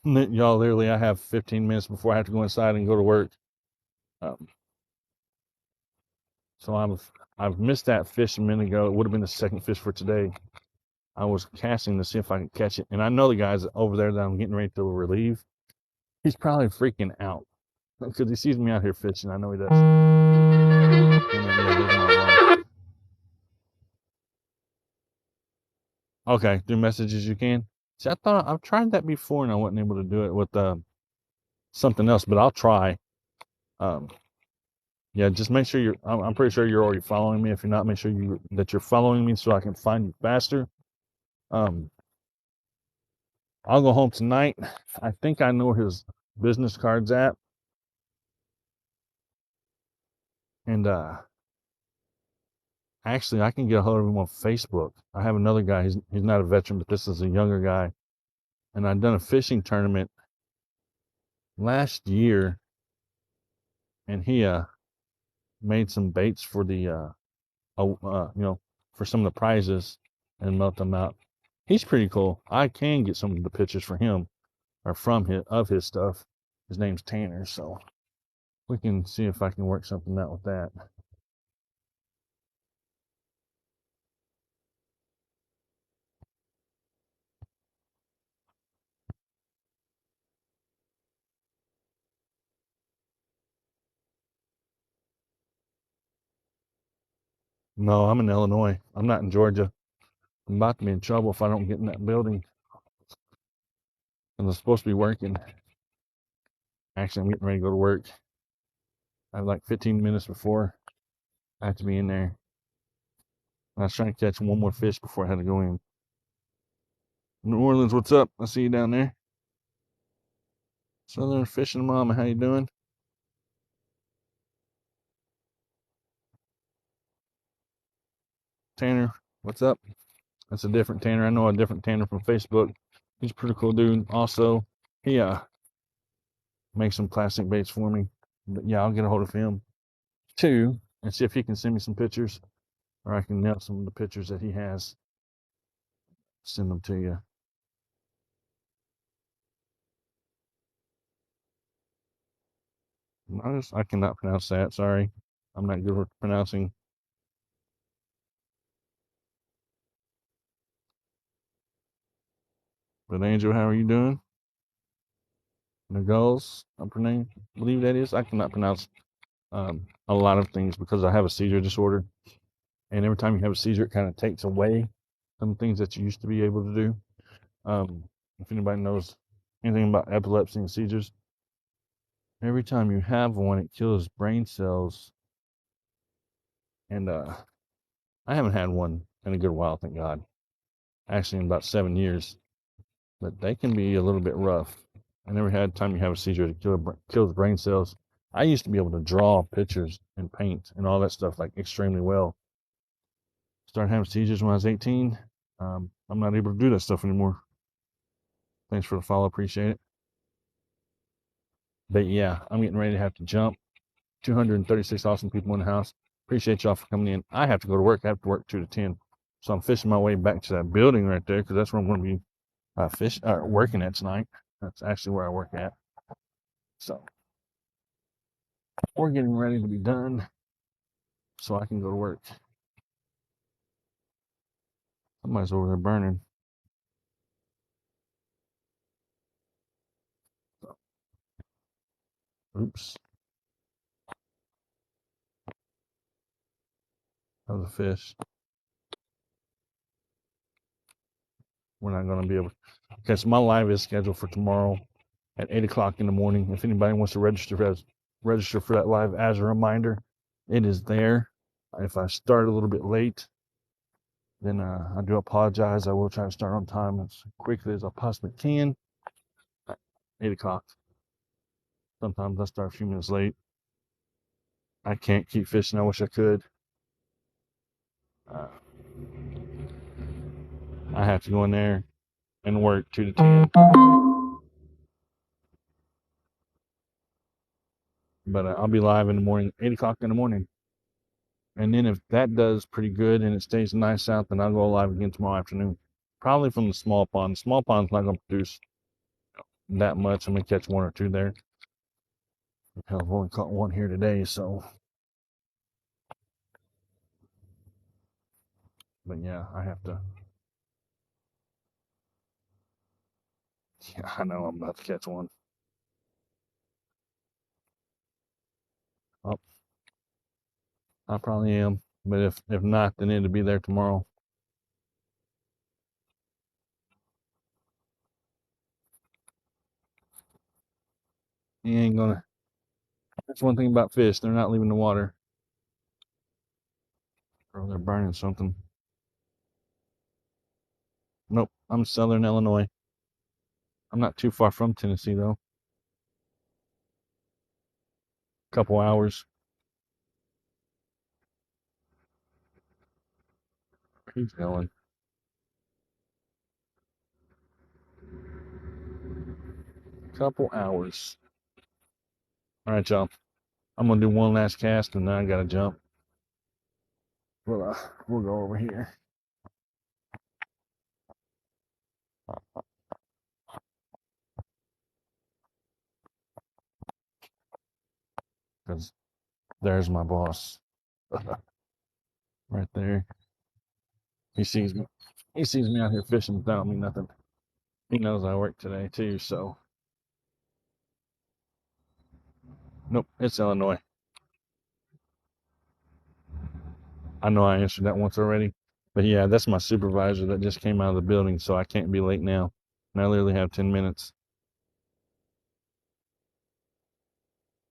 Y'all, literally, I have 15 minutes before I have to go inside and go to work. Um, so I've missed that fish a minute ago. It would have been the second fish for today. I was casting to see if I could catch it, and I know the guys over there that I'm getting ready to relieve. He's probably freaking out because he sees me out here fishing. I know he does. Okay, do messages you can. See, I thought I've tried that before and I wasn't able to do it with something else, but I'll try. Um, yeah, just make sure you're. I'm pretty sure you're already following me. If you're not, make sure that you're following me so I can find you faster. Um, I'll go home tonight. I think I know where his business card's at, and actually, I can get a hold of him on Facebook. I have another guy. He's not a veteran, but this is a younger guy, and I've done a fishing tournament last year, and he made some baits for the for some of the prizes and melt them out. He's pretty cool. I can get some of the pictures for him or from his stuff. His name's Tanner, so we can see if I can work something out with that. No, I'm in Illinois. I'm not in Georgia. I'm about to be in trouble if I don't get in that building. And I'm supposed to be working. Actually, I'm getting ready to go to work. I have like 15 minutes before I have to be in there. I was trying to catch one more fish before I had to go in. New Orleans, what's up? I see you down there. Southern Fishing Mama, how you doing? Tanner, what's up? That's a different Tanner. I know a different Tanner from Facebook. He's a pretty cool dude. Also, he makes some plastic baits for me. But yeah, I'll get a hold of him too and see if he can send me some pictures, or I can mail some of the pictures that he has. Send them to you. I cannot pronounce that. Sorry, I'm not good with pronouncing. But Angel, how are you doing? Nagols, I believe that is. I cannot pronounce a lot of things because I have a seizure disorder, and every time you have a seizure, it kind of takes away some things that you used to be able to do. If anybody knows anything about epilepsy and seizures, every time you have one, it kills brain cells. And I haven't had one in a good while, thank God. Actually, in about 7 years. But they can be a little bit rough. I never had time you have a seizure that kills brain cells. I used to be able to draw pictures and paint and all that stuff like extremely well. Started having seizures when I was 18. I'm not able to do that stuff anymore. Thanks for the follow, appreciate it. But yeah, I'm getting ready to have to jump. 236 awesome people in the house. Appreciate y'all for coming in. I have to go to work. I have to work 2 to 10. So I'm fishing my way back to that building right there because that's where I'm going to be working at tonight. That's actually where I work at. So we're getting ready to be done so I can go to work. Somebody's over there burning. Oops. That was a fish. We're not going to be able to. Okay, so my live is scheduled for tomorrow at 8 o'clock in the morning. If anybody wants to register for that live as a reminder, it is there. If I start a little bit late, then I do apologize. I will try to start on time as quickly as I possibly can. 8 o'clock. Sometimes I start a few minutes late. I can't keep fishing. I wish I could. I have to go in there and work 2 to 10. But I'll be live in the morning, 8 o'clock in the morning. And then if that does pretty good and it stays nice out, then I'll go live again tomorrow afternoon. Probably from the small pond. Small pond's not going to produce that much. I'm going to catch one or two there. Hell, I've only caught one here today, so. But yeah, I have to. Yeah, I know I'm about to catch one. Oh, I probably am. But if not, then it'll be there tomorrow. You ain't gonna. That's one thing about fish. They're not leaving the water. Or they're burning something. Nope, I'm Southern Illinois. I'm not too far from Tennessee, though. Couple hours. He's going. Couple hours. All right, y'all. I'm gonna do one last cast and then I gotta jump. We'll go over here. Because there's my boss. Right there. He sees me. He sees me out here fishing without me nothing. He knows I work today too, so. Nope, it's Illinois. I know I answered that once already. But yeah, that's my supervisor that just came out of the building, so I can't be late now. And I literally have 10 minutes.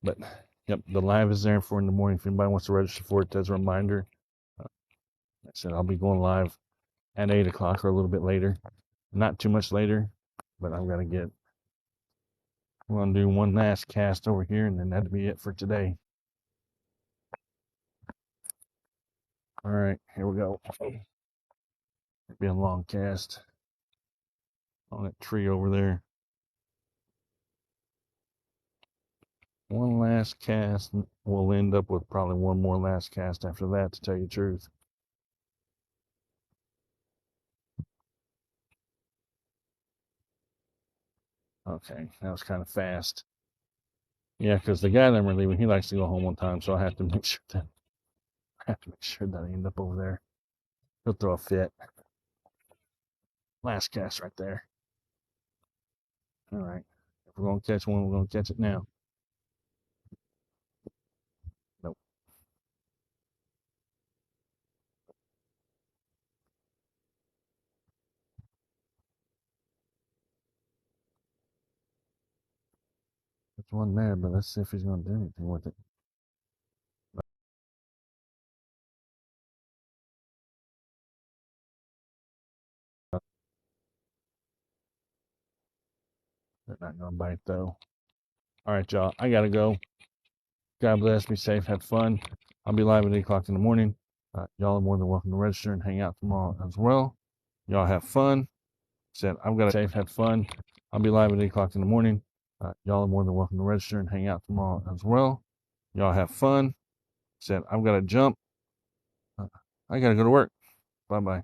But yep, the live is there for in the morning. If anybody wants to register for it as a reminder, I said I'll be going live at 8 o'clock or a little bit later. Not too much later, but I'm going to get. I'm going to do one last cast over here, and then that'll be it for today. All right, here we go. It'll be a long cast on that tree over there. One last cast. We'll end up with probably one more last cast after that, to tell you the truth. Okay, that was kind of fast. Yeah, because the guy that we're leaving, he likes to go home on time, so I have to make sure that I end up over there. He'll throw a fit. Last cast right there. All right. If we're gonna catch one, we're gonna catch it now. Nope. There's one there, but let's see if he's gonna do anything with it. They're not gonna bite though. All right, y'all. I gotta go. God bless. Be safe. Have fun. I'll be live at 8 o'clock in the morning. Y'all are more than welcome to register and hang out tomorrow as well. Y'all have fun. Said I've got to safe. Have fun. I'll be live at 8 o'clock in the morning. Y'all are more than welcome to register and hang out tomorrow as well. Y'all have fun. Said I've got to jump. I got to go to work. Bye bye.